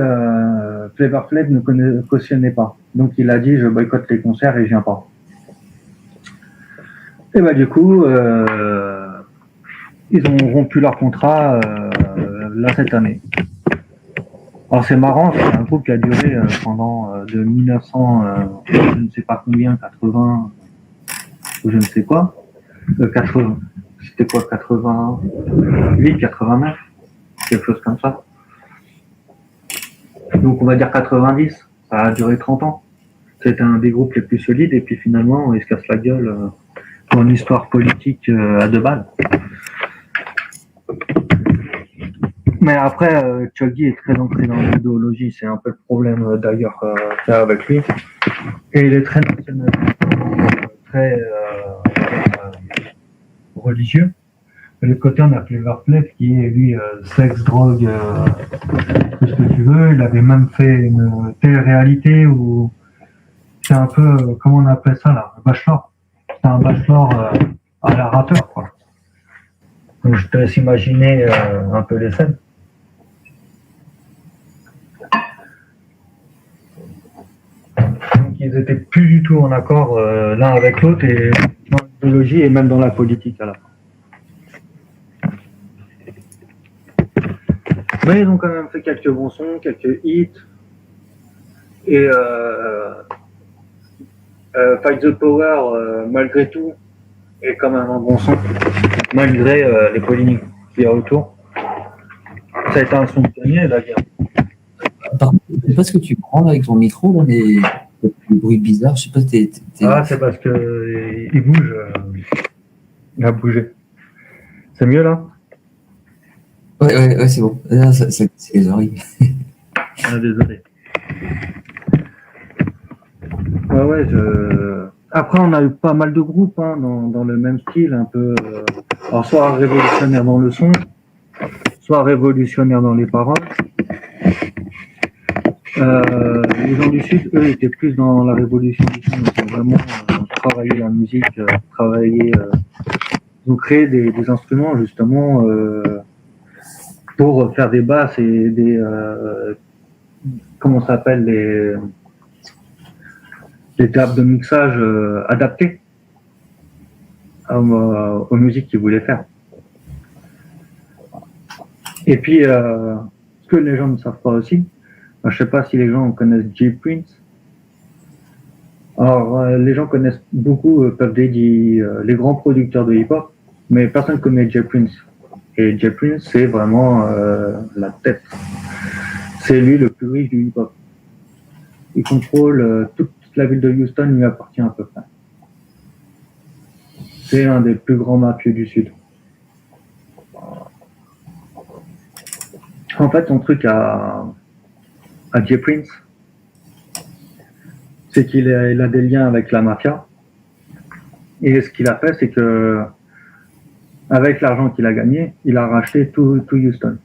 Flavor Flav ne cautionnait pas. Donc il a dit je boycotte les concerts et je viens pas. Et du coup, ils ont rompu leur contrat là cette année. Alors c'est marrant, c'est un groupe qui a duré pendant de 1900, je ne sais pas combien, 80, ou je ne sais quoi, 80, c'était quoi, 88, 89, quelque chose comme ça. Donc on va dire 90, ça a duré 30 ans. C'était un des groupes les plus solides et puis finalement ils se cassent la gueule pour une histoire politique à deux balles. Mais après, Chuck D est très ancré dans l'idéologie, c'est un peu le problème d'ailleurs qu'il y a avec lui. Et il est très nationaliste, très religieux. De l'autre côté, on a Flavor Flav qui est, lui, sexe, drogue, tout ce que tu veux. Il avait même fait une télé-réalité où c'est un peu, comment on appelle ça là, un bachelor. C'est un bachelor à la rappeur, quoi. Donc je te laisse imaginer un peu les scènes. Donc ils étaient plus du tout en accord l'un avec l'autre et dans l'idéologie et même dans la politique à la fin. Mais ils ont quand même fait quelques bons sons, quelques hits. Et Fight the Power, malgré tout, est quand même un bon son, malgré les polémiques qu'il y a autour. Ça a été un son pionnier, la guerre. Par contre, je sais pas ce que tu prends avec ton micro, là, mais il y a des bruits bizarres. Je sais pas si Ah, c'est parce que il bouge. Il a bougé. C'est mieux là? Ouais, c'est bon. Là, c'est les oreilles. Ah, désolé. Ouais, Après, on a eu pas mal de groupes hein, dans le même style, un peu. Alors, soit révolutionnaire dans le son, soit révolutionnaire dans les paroles. Les gens du Sud, eux, étaient plus dans la révolution du son. Ils ont vraiment travaillé la musique, ils ont créé des instruments justement pour faire des basses et des comment ça s'appelle les tables de mixage adaptées aux musiques qu'ils voulaient faire. Et puis, ce que les gens ne savent pas aussi, je sais pas si les gens connaissent J Prince. Alors, les gens connaissent beaucoup Puff Daddy, les grands producteurs de hip-hop, mais personne ne connaît J Prince. Et J Prince, c'est vraiment la tête. C'est lui le plus riche du hip-hop. Il contrôle toute la ville de Houston, lui appartient à peu près. C'est un des plus grands mafieux du Sud. En fait, son truc à J Prince, c'est qu'il a des liens avec la mafia. Et ce qu'il a fait, c'est que avec l'argent qu'il a gagné, il a racheté tout Houston.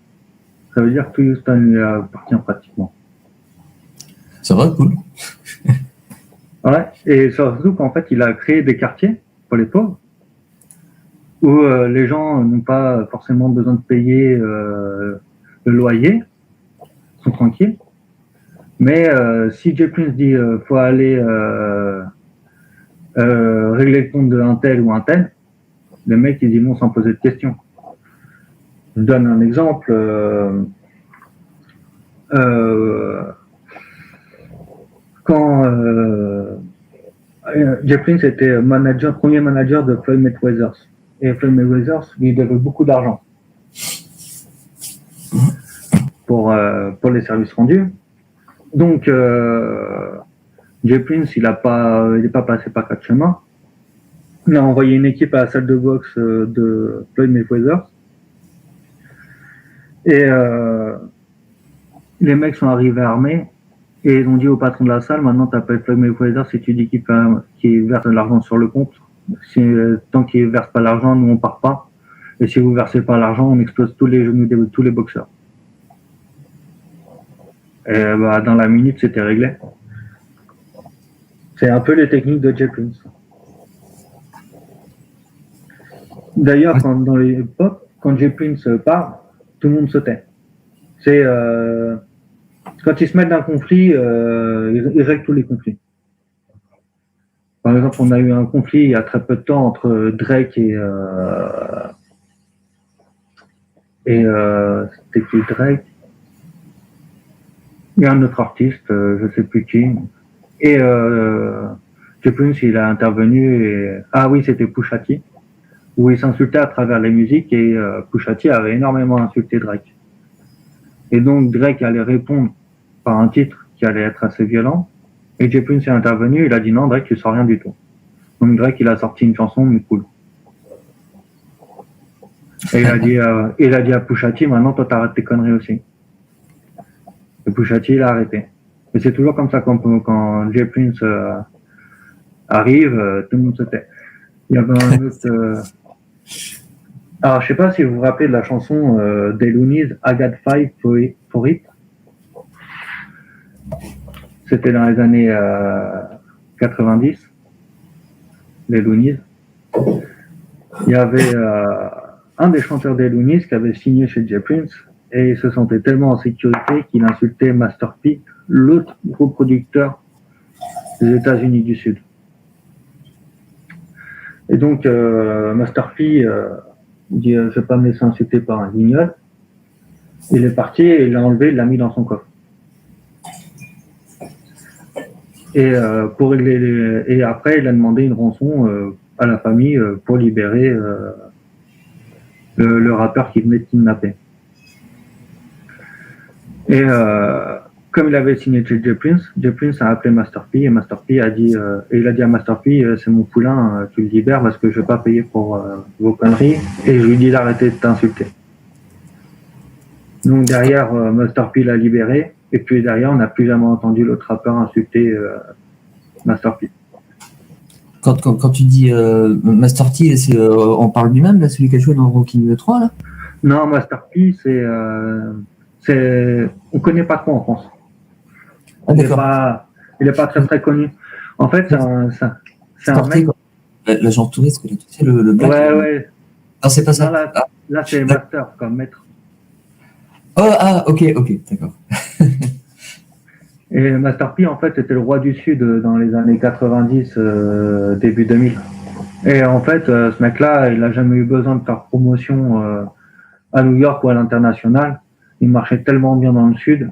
Ça veut dire que tout Houston lui appartient pratiquement. Ça va, cool. Ouais, et surtout qu'en fait, il a créé des quartiers pour les pauvres où les gens n'ont pas forcément besoin de payer le loyer, sont tranquilles. Mais si J Prince dit faut aller régler le compte d'un tel ou un tel, les mecs ils y vont sans poser de questions. Je donne un exemple. Quand J Prince était premier manager de Floyd Mayweather, et Floyd Mayweather lui devait beaucoup d'argent pour les services rendus. Donc J Prince il n'est pas passé par quatre chemins. Il a envoyé une équipe à la salle de boxe de Floyd Mayweather. Et les mecs sont arrivés armés et ils ont dit au patron de la salle, maintenant tu appelles Floyd Mayweather si tu dis qu'il verse de l'argent sur le compte. Tant qu'il ne verse pas l'argent, nous on part pas. Et si vous ne versez pas l'argent, on explose tous les genoux de tous les boxeurs. Et dans la minute, c'était réglé. C'est un peu les techniques de J Prince. D'ailleurs, dans les pop, quand J Prince parle, tout le monde se tait. C'est quand ils se mettent d'un conflit, ils règlent tous les conflits. Par exemple, on a eu un conflit il y a très peu de temps entre Drake et c'était qui Drake et un autre artiste, je sais plus qui. Et J Prince, il a intervenu et c'était Pusha T, où il s'insultait à travers les musiques et Pusha T avait énormément insulté Drake. Et donc Drake allait répondre par un titre qui allait être assez violent. Et J Prince est intervenu, il a dit non, Drake, tu sors rien du tout. Donc Drake, il a sorti une chanson, mais cool. Et il a dit à Pusha T, maintenant toi t'arrêtes tes conneries aussi. Et Pusha T, il a arrêté. Et c'est toujours comme ça quand J Prince arrive, tout le monde se tait. Il y avait un autre Alors, je sais pas si vous vous rappelez de la chanson des Loonies, I Got Five for It. C'était dans les années 90, les Loonies. Il y avait un des chanteurs des Loonies qui avait signé chez Jay Prince et il se sentait tellement en sécurité qu'il insultait Master P, l'autre gros producteur des États-Unis du Sud. Et donc, Master P dit je vais pas me laisser insulter par un guignol. Il est parti et il l'a enlevé, il l'a mis dans son coffre. Et, et après, il a demandé une rançon à la famille pour libérer le rappeur qui venait de kidnapper. Et comme il avait signé chez Jay Prince a appelé Master P et Master P a dit, et il a dit à Master P, c'est mon poulain, tu le libères parce que je vais pas payer pour vos conneries. Et je lui dis d'arrêter de t'insulter. Donc derrière, Master P l'a libéré. Et puis derrière, on n'a plus jamais entendu l'autre rappeur insulter Master P. Quand tu dis Master T, on parle du même, là, celui qui a joué dans Rocky 3, là? Non, Master P, on connaît pas trop en France. Ah, d'accord. Il est pas très très connu. En fait, c'est un mec. L'agent touriste, tu sais, le black. Ouais. Non, c'est pas ça. Non, là c'est Master comme maître. Oh, ok, d'accord. Et Master P, en fait, c'était le roi du Sud dans les années 90, début 2000. Et en fait, ce mec-là, il a jamais eu besoin de faire promotion à New York ou à l'international. Il marchait tellement bien dans le Sud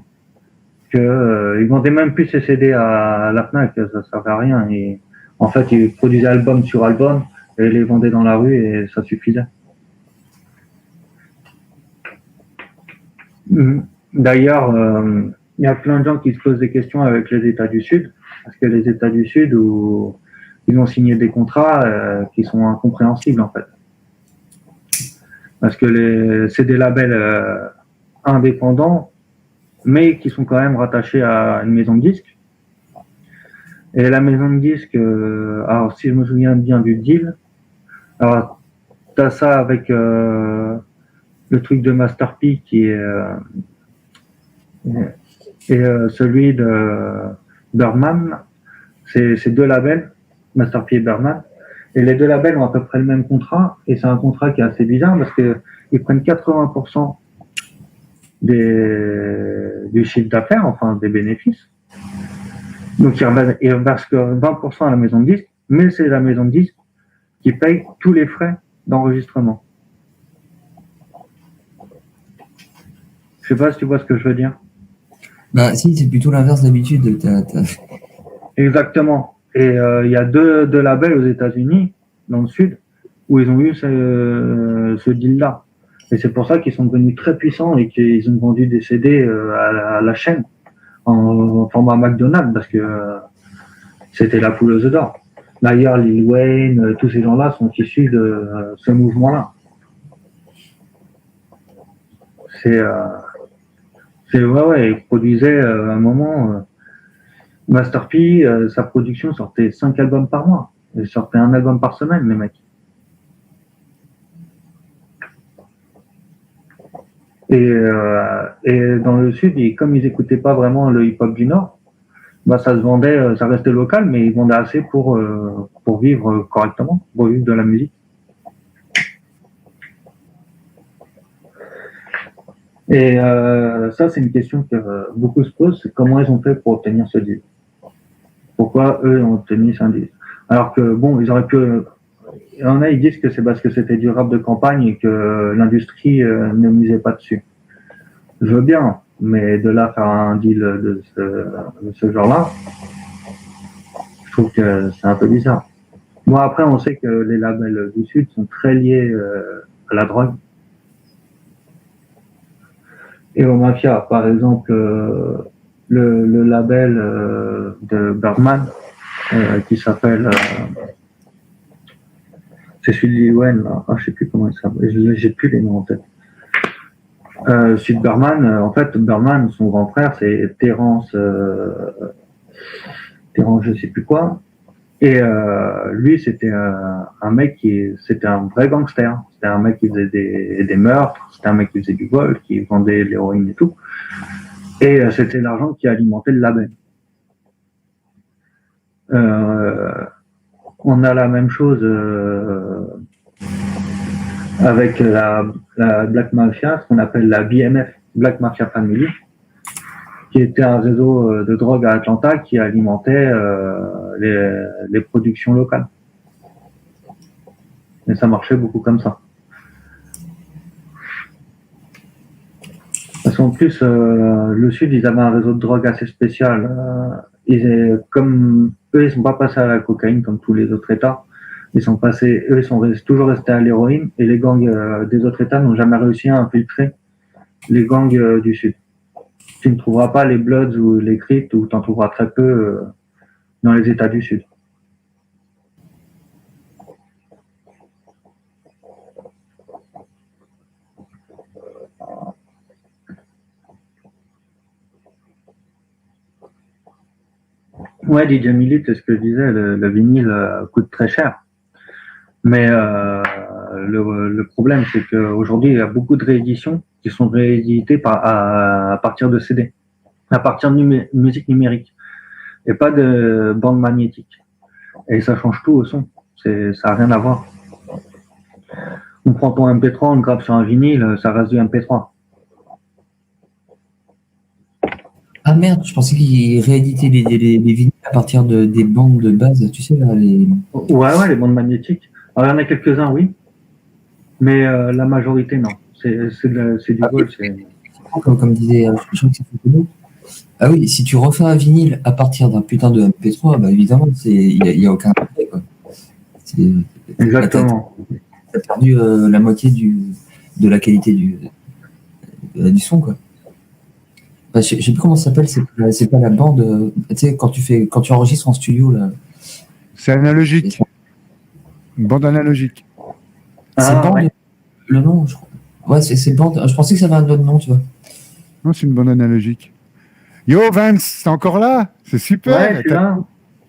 que il vendait même plus ses CD à la Fnac, ça servait à rien. Et en fait, il produisait album sur album et les vendait dans la rue et ça suffisait. D'ailleurs, il y a plein de gens qui se posent des questions avec les États du Sud, parce que les États du Sud, où ils ont signé des contrats qui sont incompréhensibles en fait. Parce que c'est des labels indépendants, mais qui sont quand même rattachés à une maison de disques. Et la maison de disques, alors si je me souviens bien du deal, alors t'as ça avec le truc de Master P qui est celui de Birdman, c'est deux labels, Master P et Birdman, et les deux labels ont à peu près le même contrat, et c'est un contrat qui est assez bizarre parce que ils prennent 80% du chiffre d'affaires, enfin des bénéfices. Donc ils reversent que 20% à la maison de disque, mais c'est la maison de disque qui paye tous les frais d'enregistrement. Je sais pas si tu vois ce que je veux dire. Bah si, c'est plutôt l'inverse d'habitude. Exactement. Et il y a deux labels aux États-Unis, dans le Sud, où ils ont eu ce deal-là. Et c'est pour ça qu'ils sont devenus très puissants et qu'ils ont vendu des CD à la chaîne en format McDonald's parce que c'était la poule aux œufs d'or. D'ailleurs, Lil Wayne, tous ces gens-là sont issus de ce mouvement-là. Ouais, ils produisaient à un moment. Master P, sa production sortait 5 albums par mois. Il sortait un album par semaine, les mecs. Et dans le Sud, comme ils n'écoutaient pas vraiment le hip-hop du Nord, bah ça se vendait, ça restait local, mais ils vendaient assez pour vivre correctement, pour vivre de la musique. Et ça, c'est une question que beaucoup se posent, c'est comment ils ont fait pour obtenir ce deal. Pourquoi eux ont obtenu ce deal. Alors que, bon, ils auraient pu... Il y en a, ils disent que c'est parce que c'était du rap de campagne et que l'industrie ne misait pas dessus. Je veux bien, mais de là faire un deal de ce genre-là, je trouve que c'est un peu bizarre. Bon, après, on sait que les labels du Sud sont très liés à la drogue et aux mafias. Par exemple, le label de Birdman qui s'appelle... c'est celui de Lil Wayne, là. Ah, je sais plus comment il s'appelle. J'ai plus les noms en tête. Celui de Birdman, en fait, Birdman, son grand frère, c'est Terrence, je sais plus quoi. Et lui, c'était un mec c'était un vrai gangster. C'était un mec qui faisait des meurtres, c'était un mec qui faisait du vol, qui vendait de l'héroïne et tout. Et c'était l'argent qui alimentait le label. On a la même chose avec la Black Mafia, ce qu'on appelle la BMF, Black Mafia Family, qui était un réseau de drogue à Atlanta qui alimentait les productions locales. Et ça marchait beaucoup comme ça. Parce qu'en plus, le Sud, ils avaient un réseau de drogue assez spécial. Comme eux, ils sont pas passés à la cocaïne comme tous les autres États. Ils sont toujours restés à l'héroïne, et les gangs des autres États n'ont jamais réussi à infiltrer les gangs du Sud. Tu ne trouveras pas les Bloods ou les Crips, ou tu en trouveras très peu dans les États du Sud. Ouais, DJ Milite, c'est ce que je disais, le vinyle coûte très cher. Mais le problème, c'est qu'aujourd'hui, il y a beaucoup de rééditions qui sont rééditées à partir de CD, à partir de musique numérique, et pas de bande magnétique. Et ça change tout au son. Ça n'a rien à voir. On prend ton MP3, on le grave sur un vinyle, ça reste du MP3. Ah merde, je pensais qu'ils rééditaient les vinyles à partir des bandes de base, tu sais, là, les... Ouais, les bandes magnétiques. Alors, il y en a quelques-uns, oui, mais la majorité, non. C'est du vol. Comme disait, je crois que c'est Foucault. Ah oui, si tu refais un vinyle à partir d'un putain de MP3, bah évidemment, il n'y a aucun intérêt, quoi. Exactement. T'as perdu la moitié de la qualité du son, quoi. Bah, je sais plus comment ça s'appelle, c'est pas la bande, tu sais, quand tu enregistres en studio, là. C'est analogique. Une bande analogique. C'est bande, ouais. Le nom, je crois. Ouais, c'est bande. Je pensais que ça avait un autre nom, tu vois. Non, c'est une bande analogique. Yo, Vance, t'es encore là? C'est super. Ouais, je suis là.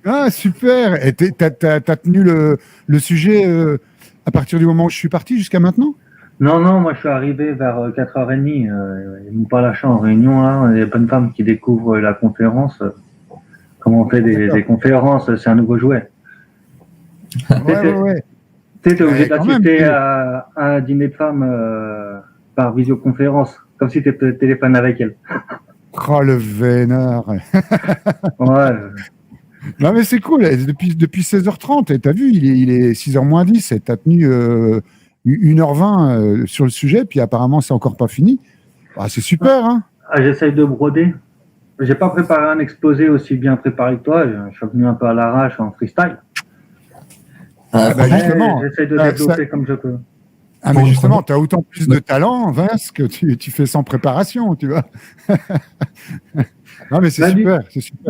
Ah, super. Et t'as tenu le sujet à partir du moment où je suis parti jusqu'à maintenant? Non, moi je suis arrivé vers 4h30. Ils m'ont pas lâché en réunion là. Il y a plein de femmes qui découvrent la conférence. Comment on fait des conférences, c'est un nouveau jouet. Ouais. T'es obligé d'assister à un dîner de femmes par visioconférence, comme si tu téléphones avec elles. Oh, le vénard. Ouais. Non, mais c'est cool. Depuis 16h30, et t'as vu, il est 6h moins 10, et t'as tenu 1h20 sur le sujet, puis apparemment, c'est encore pas fini. Ah, c'est super, hein. J'essaye de broder. J'ai pas préparé un exposé aussi bien préparé que toi. Je suis venu un peu à l'arrache en freestyle. Justement. J'essaie de développer comme je peux. Ah, mais justement, tu as autant plus de talent, Vince, que tu fais sans préparation, tu vois. Non, mais c'est super.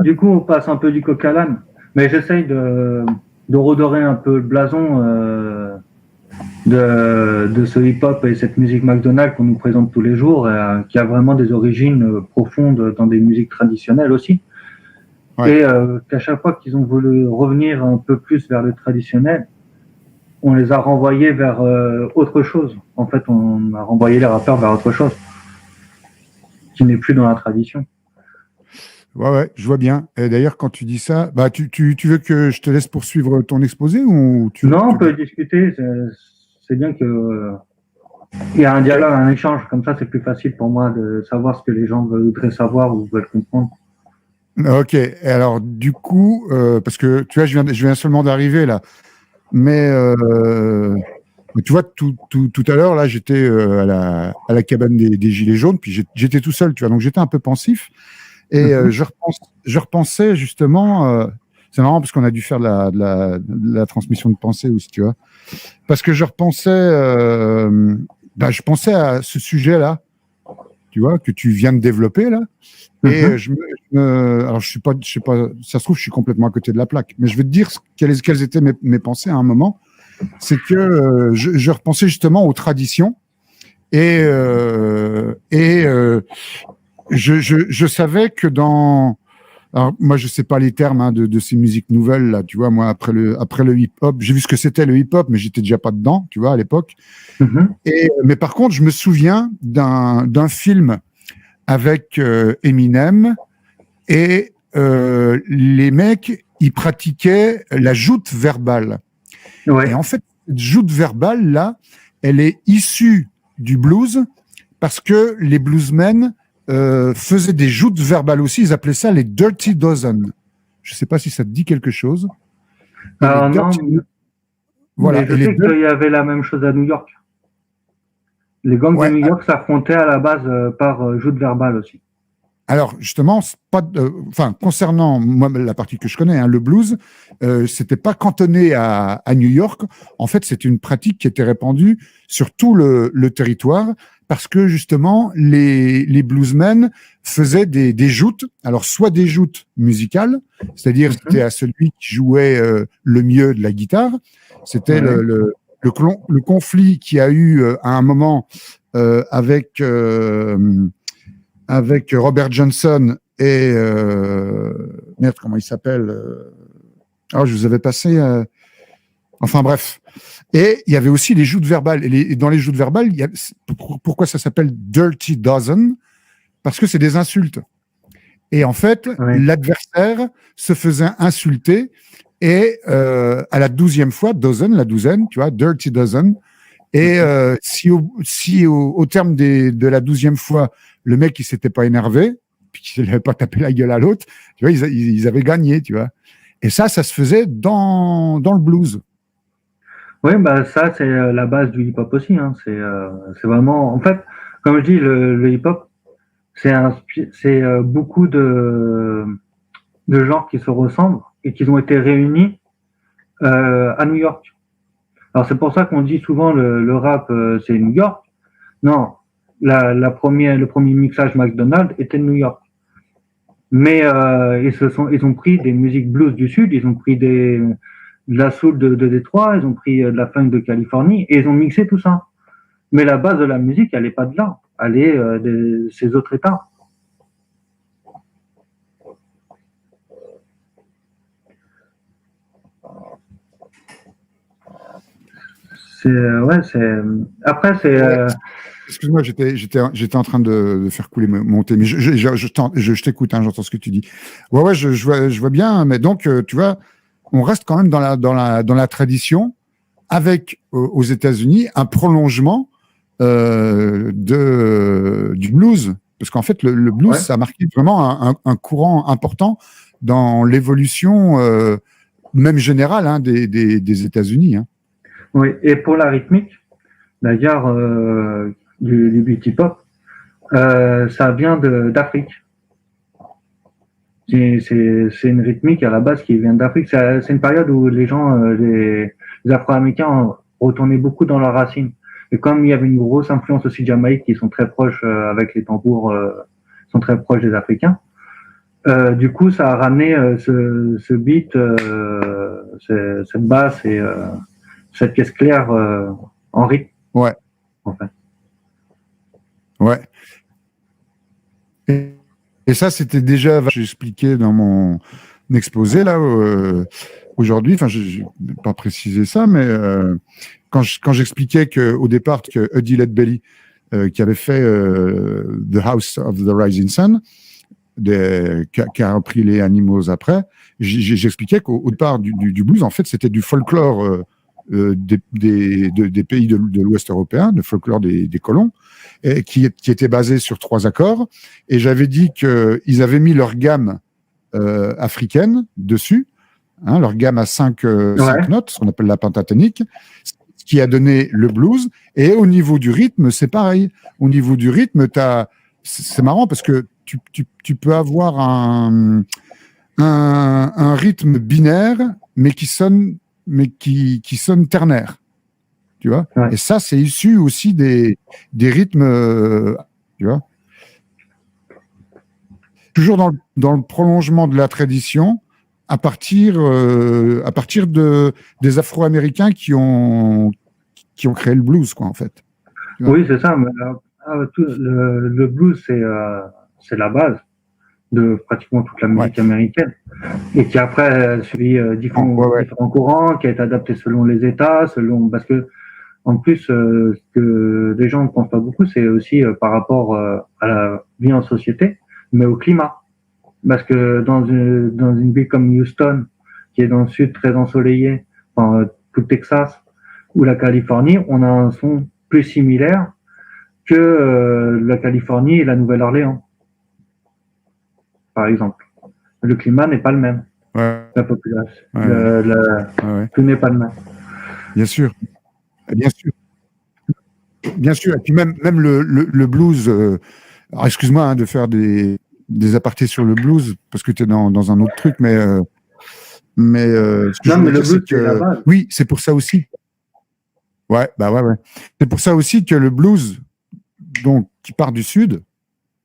Du coup, on passe un peu du coq à l'âne. Mais j'essaye de redorer un peu le blason de ce hip-hop et cette musique McDonald's qu'on nous présente tous les jours, qui a vraiment des origines profondes dans des musiques traditionnelles aussi. Ouais. Et qu'à chaque fois qu'ils ont voulu revenir un peu plus vers le traditionnel, on les a renvoyés vers autre chose. En fait, on a renvoyé les rappeurs vers autre chose qui n'est plus dans la tradition. Ouais, je vois bien. Et d'ailleurs, quand tu dis ça, bah, tu veux que je te laisse poursuivre ton exposé ou Non, on peut discuter. C'est bien que il y a un dialogue, un échange. Comme ça, c'est plus facile pour moi de savoir ce que les gens voudraient savoir ou veulent comprendre. Ok. Et alors, du coup, parce que tu vois, je viens seulement d'arriver là. Mais tu vois, tout à l'heure, là, j'étais à la cabane des Gilets jaunes, puis j'étais tout seul, tu vois, donc j'étais un peu pensif. Et je repensais justement, c'est marrant parce qu'on a dû faire de la transmission de pensée aussi, tu vois. Parce que je repensais, je pensais à ce sujet-là, tu vois, que tu viens de développer là. Et alors je sais pas, ça se trouve, je suis complètement à côté de la plaque, mais je vais te dire quelles étaient mes pensées à un moment. C'est que je repensais justement aux traditions et je savais que dans Alors, moi, je sais pas les termes de ces musiques nouvelles, là, tu vois. Moi, après le hip-hop, j'ai vu ce que c'était le hip-hop, mais j'étais déjà pas dedans, tu vois, à l'époque. Mais par contre, je me souviens d'un film avec Eminem et les mecs, ils pratiquaient la joute verbale. Ouais. Et en fait, cette joute verbale, là, elle est issue du blues parce que les bluesmen faisaient des joutes verbales aussi. Ils appelaient ça les Dirty Dozen. Je ne sais pas si ça te dit quelque chose. Et Alors non, voilà. mais je sais qu'il y avait la même chose à New York. Les gangs de New York s'affrontaient à la base par joute verbale aussi. Alors justement, concernant moi la partie que je connais, le blues, c'était pas cantonné à New York. En fait, c'est une pratique qui était répandue sur tout le territoire parce que justement les bluesmen faisaient des joutes. Alors soit des joutes musicales, c'est-à-dire c'était à celui qui jouait le mieux de la guitare. C'était le conflit qu'il y a eu à un moment avec Robert Johnson et merde, comment il s'appelle je vous avais passé. Enfin bref. Et il y avait aussi les joutes verbales. Et dans les joutes verbales, pourquoi ça s'appelle Dirty Dozen? Parce que c'est des insultes. Et en fait, l'adversaire se faisait insulter. Et à la 12e fois, la douzaine, tu vois, Dirty Dozen. Et si au terme de la 12e fois, le mec il s'était pas énervé, puis qu'il n'avait pas tapé la gueule à l'autre, tu vois, ils avaient gagné, tu vois. Et ça se faisait dans le blues. Oui, bah ça c'est la base du hip-hop aussi. Hein. C'est vraiment, en fait, comme je dis, le hip-hop, c'est beaucoup de genres qui se ressemblent et qui ont été réunis à New York. Alors c'est pour ça qu'on dit souvent le rap c'est New York. Non, le premier mixage McDonald's était de New York. Mais ils ont pris des musiques blues du sud, ils ont pris de la soul de Détroit, ils ont pris de la funk de Californie et ils ont mixé tout ça. Mais la base de la musique, elle n'est pas de là, elle est de ces autres États. Après c'est. Excuse-moi, j'étais en train de faire couler mon thé, mais je t'écoute, j'entends ce que tu dis. Ouais, je vois bien, mais donc tu vois, on reste quand même dans la tradition, avec aux États-Unis un prolongement du blues, parce qu'en fait le blues ça a marqué vraiment un courant important dans l'évolution même générale des États-Unis. Oui, et pour la rythmique, d'ailleurs, du beat hip-hop, ça vient d'Afrique. C'est une rythmique à la base qui vient d'Afrique. C'est une période où les gens, les Afro-Américains retournaient beaucoup dans leurs racines. Et comme il y avait une grosse influence aussi Jamaïque, qui sont très proches avec les tambours, sont très proches des Africains. Du coup, ça a ramené ce beat, cette basse et cette caisse claire en rythme. Ouais. En fait. Ouais. Et ça, c'était déjà, j'ai expliqué dans mon exposé là aujourd'hui. Enfin, je n'ai pas précisé ça, mais quand j'expliquais qu'au départ, que Eddie Ledbelly, qui avait fait The House of the Rising Sun, qui a repris les Animals après, j'expliquais qu'au départ du blues, en fait, c'était du folklore des pays de l'Ouest européen, le folklore des colons, et qui était basé sur 3 accords. Et j'avais dit qu'ils avaient mis leur gamme africaine dessus, leur gamme à 5 notes, ce qu'on appelle la pentatonique, ce qui a donné le blues. Et au niveau du rythme, c'est pareil. Au niveau du rythme, c'est marrant parce que tu peux avoir un rythme binaire, mais qui sonne ternaire, tu vois. Ouais. Et ça, c'est issu aussi des rythmes, tu vois. Toujours dans le prolongement de la tradition, à partir des Afro-Américains qui ont créé le blues, quoi, en fait. Oui, c'est ça. Mais, le blues, c'est la base. de pratiquement toute la musique américaine, et qui après a suivi différents courants, qui a été adapté selon les États, parce que en plus, ce que les gens ne pensent pas beaucoup, c'est aussi par rapport à la vie en société, mais au climat. Parce que dans une ville comme Houston, qui est dans le sud très ensoleillé, enfin, tout le Texas ou la Californie, on a un son plus similaire que la Californie et la Nouvelle-Orléans, par exemple. Le climat n'est pas le même. La population, tout n'est pas le même. Bien sûr. Bien sûr. Bien sûr. Et puis même le blues, alors excuse-moi de faire des apartés sur le blues, parce que tu es dans un autre truc, mais ce que je veux dire, c'est que oui, c'est pour ça aussi. Ouais. C'est pour ça aussi que le blues, donc, qui part du sud,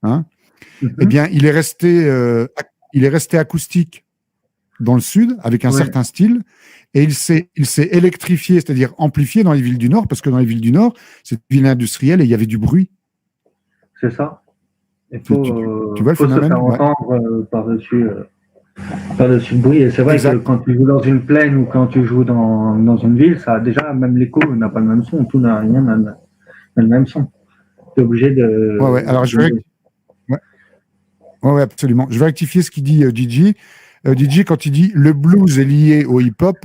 hein, eh bien, il est resté acoustique dans le sud, avec un certain style, et il s'est électrifié, c'est-à-dire amplifié dans les villes du Nord, parce que dans les villes du Nord, c'est une ville industrielle et il y avait du bruit. C'est ça. Il tu vois le faut se phénomène, faire entendre par-dessus le bruit. Et c'est vrai que quand tu joues dans une plaine ou quand tu joues dans une ville, ça a déjà, même l'écho n'a pas le même son, tout n'a rien le même son. Tu es obligé de... Ouais, alors je vais... Ouais, absolument. Je vais rectifier ce qu'il dit DJ. DJ, quand il dit le blues est lié au hip-hop,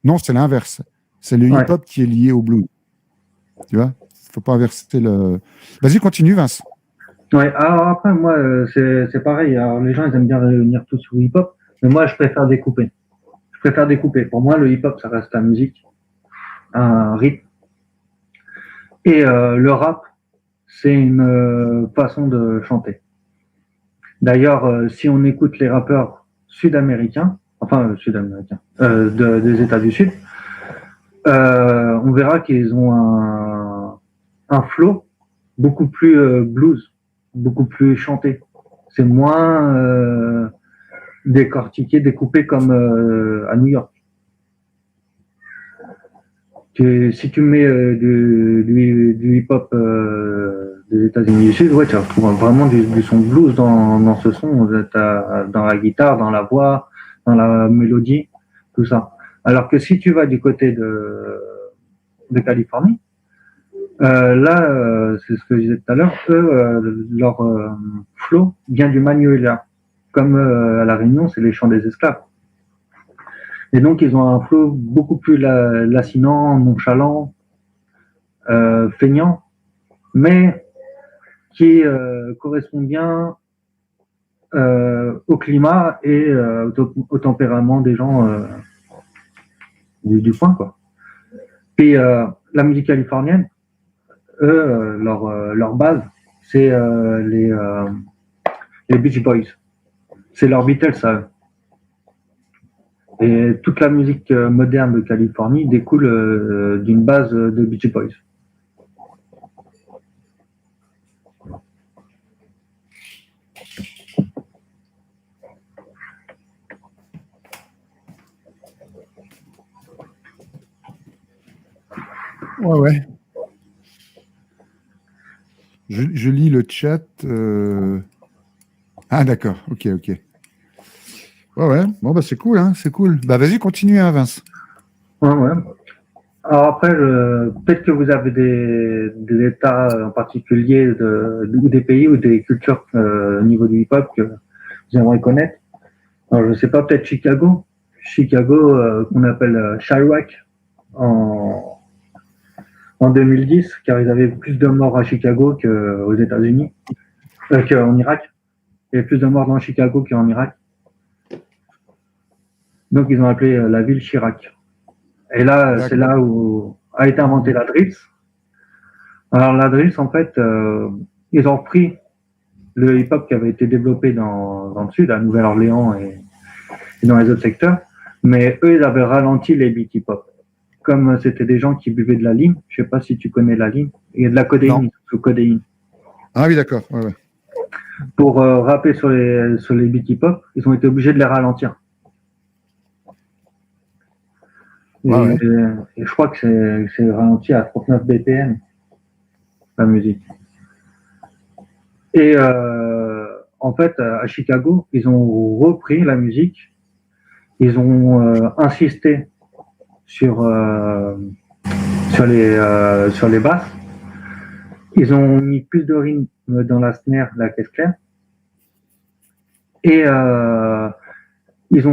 non, c'est l'inverse. C'est le hip-hop qui est lié au blues. Tu vois? Il ne faut pas inverser le... Vas-y, continue, Vince. Ouais, alors après, moi, c'est pareil. Alors, les gens, ils aiment bien revenir tous au hip-hop, mais moi, je préfère découper. Pour moi, le hip-hop, ça reste la musique, un rythme. Et le rap, c'est une façon de chanter. D'ailleurs, si on écoute les rappeurs sud-américains, des États du Sud, on verra qu'ils ont un flow beaucoup plus blues, beaucoup plus chanté. C'est moins décortiqué, découpé comme à New York. Si tu mets du hip-hop des États-Unis du Sud, tu retrouves vraiment du son blues dans ce son, dans la guitare, dans la voix, dans la mélodie, tout ça. Alors que si tu vas du côté de Californie, là, c'est ce que je disais tout à l'heure, leur flow vient du manuela. Comme à La Réunion, c'est les chants des esclaves. Et donc, ils ont un flow beaucoup plus lancinant, nonchalant, feignant, mais qui correspond bien au climat et au tempérament des gens du coin, quoi. Puis la musique californienne, eux, leur base, c'est les Beach Boys. C'est leurs Beatles, ça. Et toute la musique moderne de Californie découle d'une base de Beach Boys. Ouais. Je lis le chat. Ah, d'accord. Ok. Ouais. Bon, bah, c'est cool, hein. C'est cool. Bah, vas-y, continue, hein, Vince. Ouais. Alors après, peut-être que vous avez des États en particulier ou des pays ou des cultures au niveau du hip-hop que vous aimeriez connaître. Alors, je sais pas, peut-être Chicago, qu'on appelle Chirac en 2010, car ils avaient plus de morts à Chicago qu'aux États-Unis, qu'en Irak. Il y avait plus de morts dans Chicago qu'en Irak. Donc, ils ont appelé la ville Chirac. Et là, c'est là où a été inventée la drill. Alors, la drill, en fait, ils ont repris le hip-hop qui avait été développé dans le sud, à Nouvelle-Orléans et dans les autres secteurs. Mais eux, ils avaient ralenti les beats hip-hop. Comme c'était des gens qui buvaient de la lime, je sais pas si tu connais la lime, et de la codéine, sous codéine. Ah oui, d'accord. Ouais. Pour rapper sur les beats hip-hop, ils ont été obligés de les ralentir. Et je crois que c'est ralenti à 39 BPM, la musique. Et en fait, à Chicago, ils ont repris la musique. Ils ont insisté sur sur les basses. Ils ont mis plus de rythme dans la snare, la caisse claire. Et ils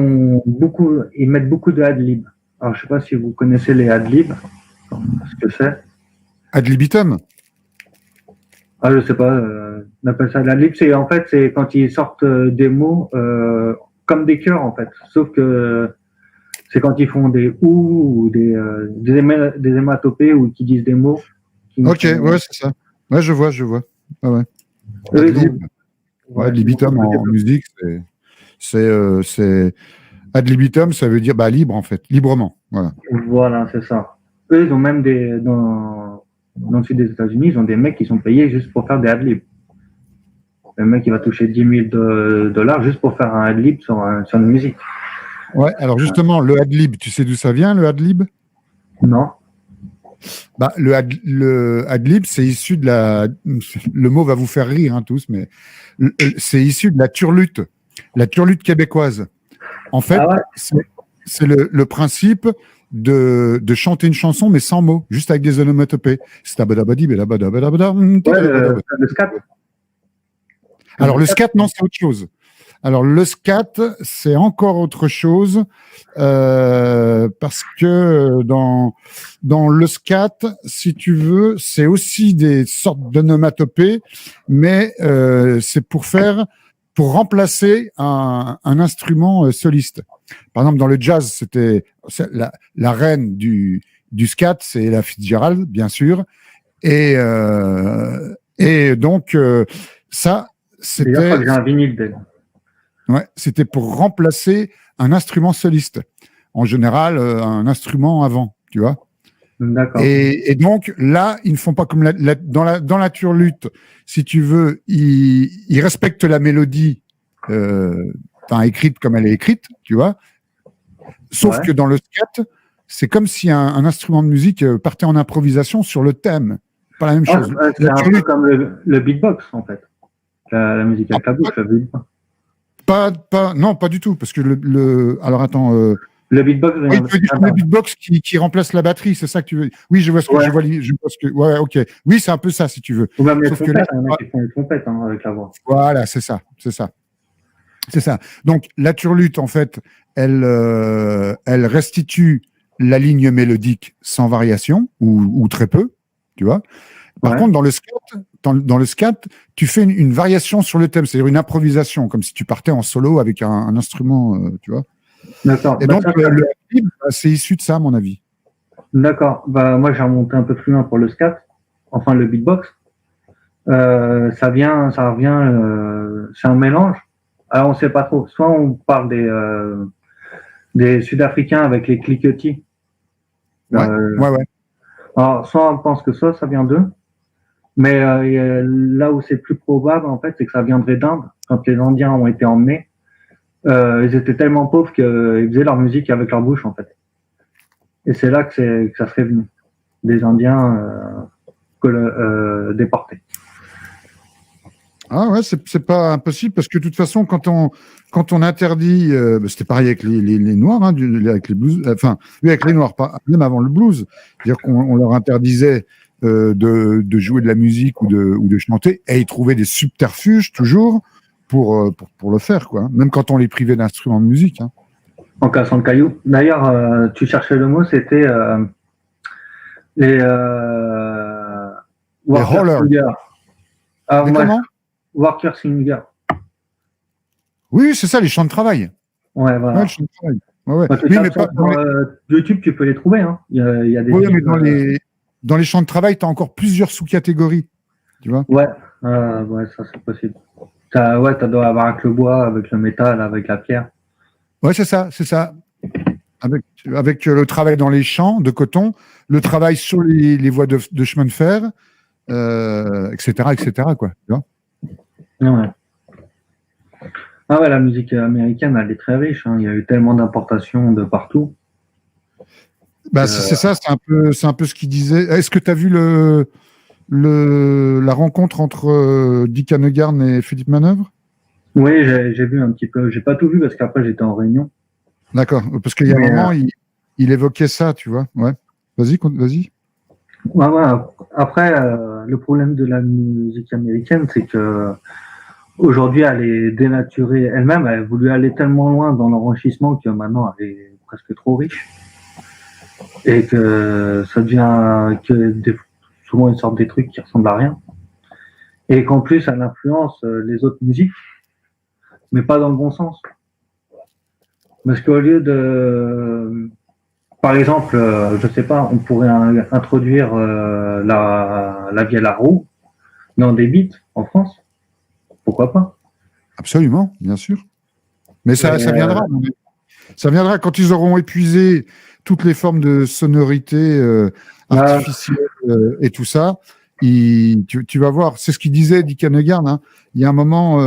mettent beaucoup de ad-lib. Alors, je sais pas si vous connaissez les ad-lib, ce que c'est. Ad libitum. Ah, je sais pas, on appelle ça de l'ad-lib. En fait, c'est quand ils sortent des mots comme des chœurs, en fait. Sauf que c'est quand ils font des ou des hématopées ou qui disent des mots. Ok, ouais, c'est ça. Ouais, je vois. Ah ouais. Ad libitum en musique, c'est ad libitum, ça veut dire libre en fait, librement. Voilà. Voilà, c'est ça. Eux, ils ont même dans le sud des États-Unis, ils ont des mecs qui sont payés juste pour faire des ad-libs. Le mec, il va toucher 10 000 $ juste pour faire un ad-lib sur une musique. Ouais, alors justement, le ad-lib, tu sais d'où ça vient, le ad-lib? Non. Le ad-lib, c'est issu de le mot va vous faire rire, hein, tous, mais c'est issu de la turlute québécoise. En fait, c'est le principe de chanter une chanson, mais sans mots, juste avec des onomatopées. Le scat. Alors, le scat, non, c'est autre chose. Alors, le scat, c'est encore autre chose, parce que dans le scat, si tu veux, c'est aussi des sortes d'onomatopées, mais c'est pour remplacer un instrument soliste. Par exemple, dans le jazz, c'était la reine du scat, c'est Ella Fitzgerald, bien sûr, et donc ça, c'était. D'ailleurs, je crois que j'ai un vinyle d'elle. Ouais, c'était pour remplacer un instrument soliste. En général, un instrument avant, tu vois. D'accord. Et donc là, ils ne font pas comme dans la turlute. Si tu veux, ils respectent la mélodie, écrite comme elle est écrite, tu vois. Sauf que dans le scat, c'est comme si un instrument de musique partait en improvisation sur le thème. Pas la même chose. C'est un peu comme le beatbox, en fait. La musique avec la bouche, le beatbox. Non, pas du tout, parce que alors attends. Le beatbox. Oui, tu veux dire le beatbox qui remplace la batterie, c'est ça que tu veux. Oui, je vois ce que je vois. Ouais, ok. Oui, c'est un peu ça, si tu veux. Ou même les trompettes, il y en a qui font les trompettes avec la voix. Voilà, c'est ça. Donc la turlute, en fait, elle restitue la ligne mélodique sans variation ou très peu, tu vois. Par contre, dans le scat, tu fais une variation sur le thème, c'est-à-dire une improvisation, comme si tu partais en solo avec un instrument, tu vois. D'accord. Et donc, le c'est issu de ça, à mon avis. D'accord. Moi, j'ai remonté un peu plus loin pour le scat, enfin le beatbox. Ça revient, c'est un mélange. Alors, on ne sait pas trop. Soit on parle des Sud-Africains avec les cliquetis. Ouais. Alors, soit on pense que ça vient d'eux. Mais là où c'est plus probable, en fait, c'est que ça viendrait d'Inde. Quand les Indiens ont été emmenés, ils étaient tellement pauvres qu'ils faisaient leur musique avec leur bouche, en fait. Et c'est là que ça serait venu. Des Indiens déportés. Ah ouais, c'est pas impossible, parce que de toute façon, quand on interdit, c'était pareil avec les Noirs, hein, avec les blues, avec les Noirs, pas, même avant le blues, c'est-à-dire qu'on leur interdisait de jouer de la musique ou de chanter, et ils trouvaient des subterfuges toujours pour le faire, quoi. Même quand on les privait d'instruments de musique. Hein. En cassant le caillou. D'ailleurs, tu cherchais le mot, c'était les worker singer. Worker singer. Oui, c'est ça, les chants de travail. Ouais, voilà. Ouais, les chants de travail. Ouais. Oui, mais pas sur YouTube, tu peux les trouver. Hein. Il y a des. Oui, mais dans les chants de travail, tu as encore plusieurs sous-catégories. Tu vois. Ouais, ça c'est possible. Tu dois avoir avec le bois, avec le métal, avec la pierre. Ouais, c'est ça. Avec le travail dans les champs de coton, le travail sur les voies de chemin de fer, etc., quoi. Tu vois. Ouais. Ah ouais, la musique américaine, elle est très riche. Hein. Il y a eu tellement d'importations de partout. C'est ça, c'est un peu ce qu'il disait. Est-ce que tu as vu la rencontre entre Dick Annegarn et Philippe Manœuvre? Oui, j'ai vu un petit peu. J'ai pas tout vu parce qu'après j'étais en réunion. D'accord. Parce qu'il y a un Mais moment, il évoquait ça, tu vois. Ouais. Vas-y, vas-y. ouais, ouais. Après, le problème de la musique américaine, c'est que aujourd'hui, elle est dénaturée elle-même. Elle a voulu aller tellement loin dans l'enrichissement que maintenant, elle est presque trop riche et que ça devient souvent une sorte des trucs qui ressemblent à rien. Et qu'en plus, elle influence les autres musiques, mais pas dans le bon sens. Parce qu'au lieu de, par exemple, je sais pas, on pourrait introduire la vie à la roue dans des beats en France. Pourquoi pas? Absolument, bien sûr. Mais Et, ça viendra. Ça viendra quand ils auront épuisé toutes les formes de sonorité artificielle et tout ça. Tu vas voir. C'est ce qu'il disait Dick Hannigan. Hein. Il y a un moment,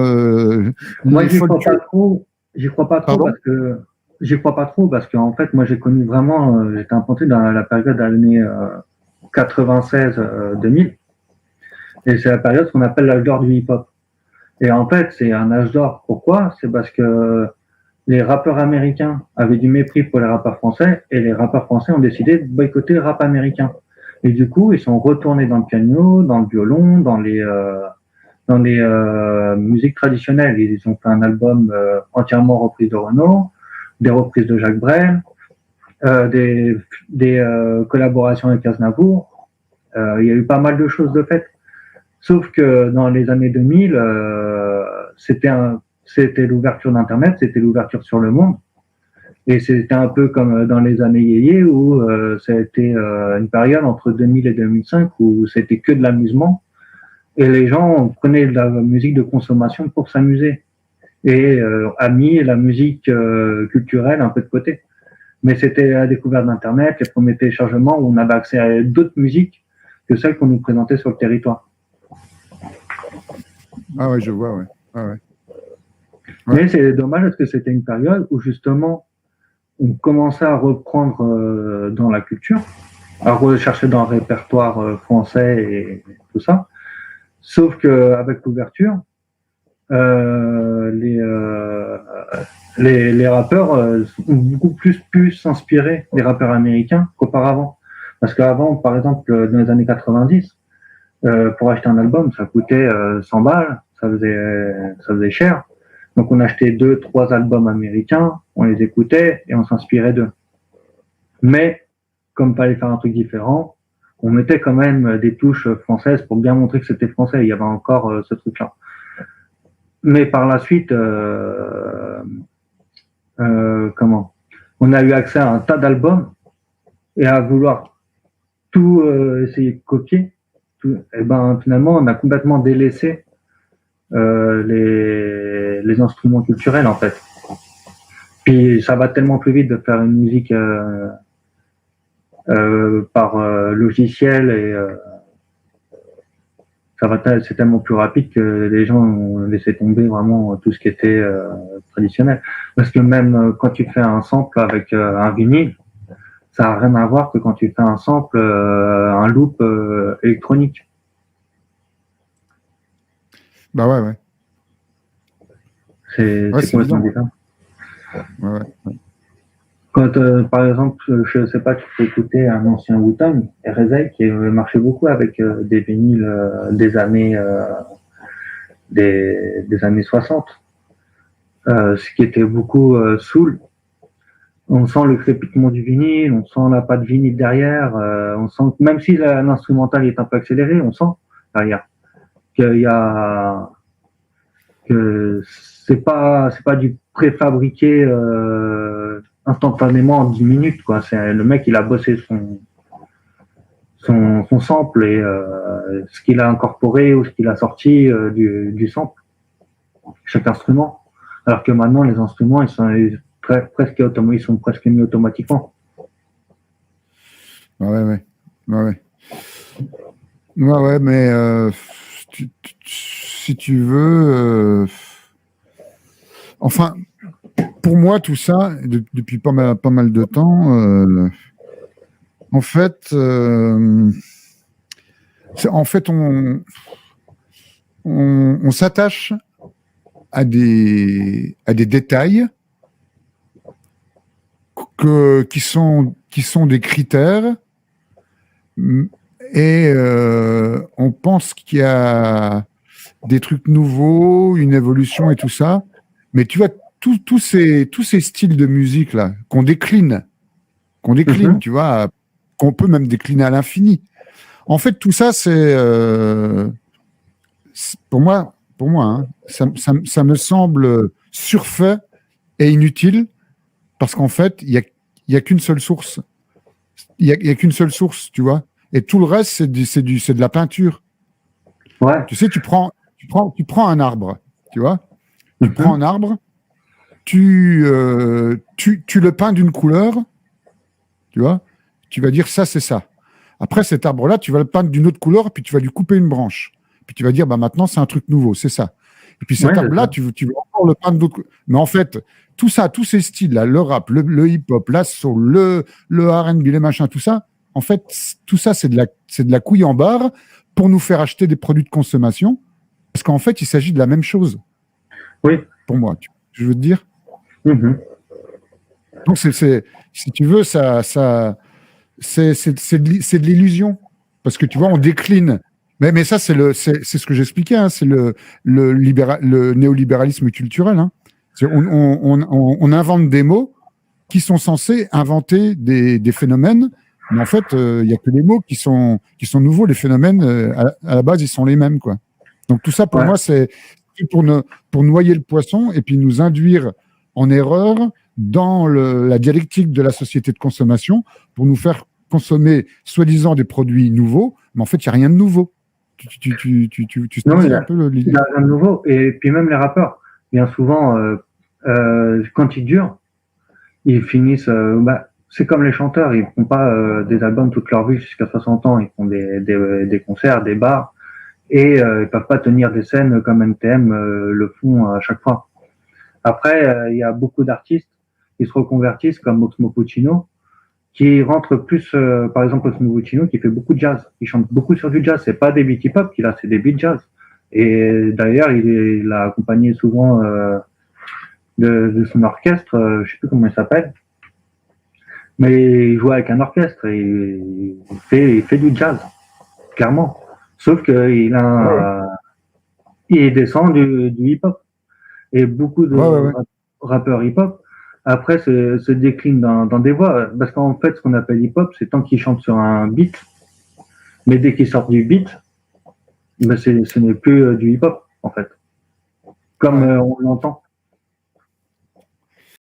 moi, les j'y crois pas folklore. trop. J'y crois pas trop Pardon? parce que j'y crois pas trop parce qu'en fait, moi, j'ai connu vraiment, j'étais implanté dans la période années 96-2000, et c'est la période qu'on appelle l'âge d'or du hip-hop. Et en fait, c'est un âge d'or. Pourquoi? C'est parce que les rappeurs américains avaient du mépris pour les rappeurs français et les rappeurs français ont décidé de boycotter le rap américain. Et du coup, ils sont retournés dans le piano, dans le violon, dans les musiques traditionnelles. Ils ont fait un album entièrement repris de Renaud, des reprises de Jacques Brel, des collaborations avec Aznavour. Il y a eu pas mal de choses de faites. Sauf que dans les années 2000, c'était l'ouverture d'Internet, c'était l'ouverture sur le monde. Et c'était un peu comme dans les années yéyé où ça a été une période entre 2000 et 2005 où c'était que de l'amusement et les gens prenaient de la musique de consommation pour s'amuser et a mis la musique culturelle un peu de côté. Mais c'était la découverte d'Internet, les premiers téléchargements où on avait accès à d'autres musiques que celles qu'on nous présentait sur le territoire. Ah ouais, je vois, ouais. Ah ouais. Mais c'est dommage parce que c'était une période où justement on commençait à reprendre dans la culture, à rechercher dans le répertoire français et tout ça. Sauf qu'avec l'ouverture, euh, les, euh, les rappeurs ont beaucoup plus pu s'inspirer des rappeurs américains qu'auparavant. Parce qu'avant, par exemple, dans les années 90, pour acheter un album, ça coûtait 100 balles, ça faisait cher. Donc on achetait 2, 3 albums américains, on les écoutait et on s'inspirait d'eux. Mais comme fallait faire un truc différent, on mettait quand même des touches françaises pour bien montrer que c'était français. Il y avait encore ce truc-là. Mais par la suite, comment on a eu accès à un tas d'albums et à vouloir tout essayer de copier. Et ben finalement, on a complètement délaissé les instruments culturels en fait. Puis ça va tellement plus vite de faire une musique par logiciel et c'est tellement plus rapide que les gens ont laissé tomber vraiment tout ce qui était traditionnel. Parce que même quand tu fais un sample avec un vinyle, ça n'a rien à voir que quand tu fais un sample, un loop électronique. Bah ouais, ouais. C'est Ouais, c'est complètement évident. différent. Ouais, ouais. Quand, par exemple, je sais pas, tu peux écouter un ancien Wu-Tang, RZA, qui marchait beaucoup avec des vinyles des années 60, ce qui était beaucoup soul. On sent le crépitement du vinyle, on sent la patte vinyle derrière, on sent que même si l'instrumental est un peu accéléré, on sent derrière qu'il y a que c'est pas du préfabriqué instantanément en 10 minutes quoi. C'est le mec il a bossé son sample et ce qu'il a incorporé ou ce qu'il a sorti du sample, chaque instrument. Alors que maintenant les instruments ils sont ils sont presque mis automatiquement. Ouais, ouais. Ouais, ouais. Ouais, ouais, mais si tu veux, enfin, pour moi, tout ça, depuis pas mal de temps, en fait, on s'attache à des détails qui sont des critères, et on pense qu'il y a des trucs nouveaux, une évolution et tout ça, mais tu vois, tous ces styles de musique là qu'on décline, tu vois, qu'on peut même décliner à l'infini. En fait, tout ça, c'est pour moi, hein, ça me semble surfait et inutile, parce qu'en fait, il y a qu'une seule source. Il y a qu'une seule source, tu vois. Et tout le reste, c'est de la peinture. Ouais. Tu sais, tu prends un arbre, tu vois. Tu prends un arbre, tu le peins d'une couleur, tu vois. Tu vas dire ça, c'est ça. Après, cet arbre-là, tu vas le peindre d'une autre couleur, puis tu vas lui couper une branche. Puis tu vas dire, bah maintenant, c'est un truc nouveau, c'est ça. Et puis cet arbre-là, tu vas encore le peindre d'autres. Mais en fait, tout ça, tous ces styles-là, le rap, le hip-hop, la soul, le R&B, les machins, tout ça, en fait, tout ça, c'est de la couille en barre pour nous faire acheter des produits de consommation, parce qu'en fait, il s'agit de la même chose. Oui. Pour moi, je veux te dire. Donc, si tu veux, c'est de l'illusion, parce que tu vois, on décline. Mais ça, c'est ce que j'expliquais, hein, c'est le néolibéralisme culturel. Hein. On invente des mots qui sont censés inventer des phénomènes, mais en fait, il n'y a que les mots qui sont nouveaux. Les phénomènes, à la base, ils sont les mêmes, quoi. Donc tout ça, pour moi, c'est pour noyer le poisson et puis nous induire en erreur dans la dialectique de la société de consommation, pour nous faire consommer soi-disant des produits nouveaux, mais en fait, il n'y a rien de nouveau. Non, il y a rien de nouveau. Et puis même les rappeurs, bien souvent, quand ils durent, ils finissent... c'est comme les chanteurs, ils font pas des albums toute leur vie jusqu'à 60 ans, ils font des concerts, des bars, et ils peuvent pas tenir des scènes comme NTM le font à chaque fois. Après, il y a beaucoup d'artistes qui se reconvertissent, comme Oxmo Puccino, qui rentre plus, par exemple, Oxmo Puccino, qui fait beaucoup de jazz. Il chante beaucoup sur du jazz. C'est pas des beats hip-hop qu'il a, c'est des beats jazz. Et d'ailleurs, il a accompagné souvent de son orchestre, je sais plus comment il s'appelle, mais il joue avec un orchestre et il fait du jazz, clairement. Sauf qu'il il descend du hip-hop. Et beaucoup de rappeurs hip-hop, après, se déclinent dans des voix. Parce qu'en fait, ce qu'on appelle hip-hop, c'est tant qu'ils chantent sur un beat. Mais dès qu'ils sortent du beat, ce n'est plus du hip-hop, en fait. Comme on l'entend.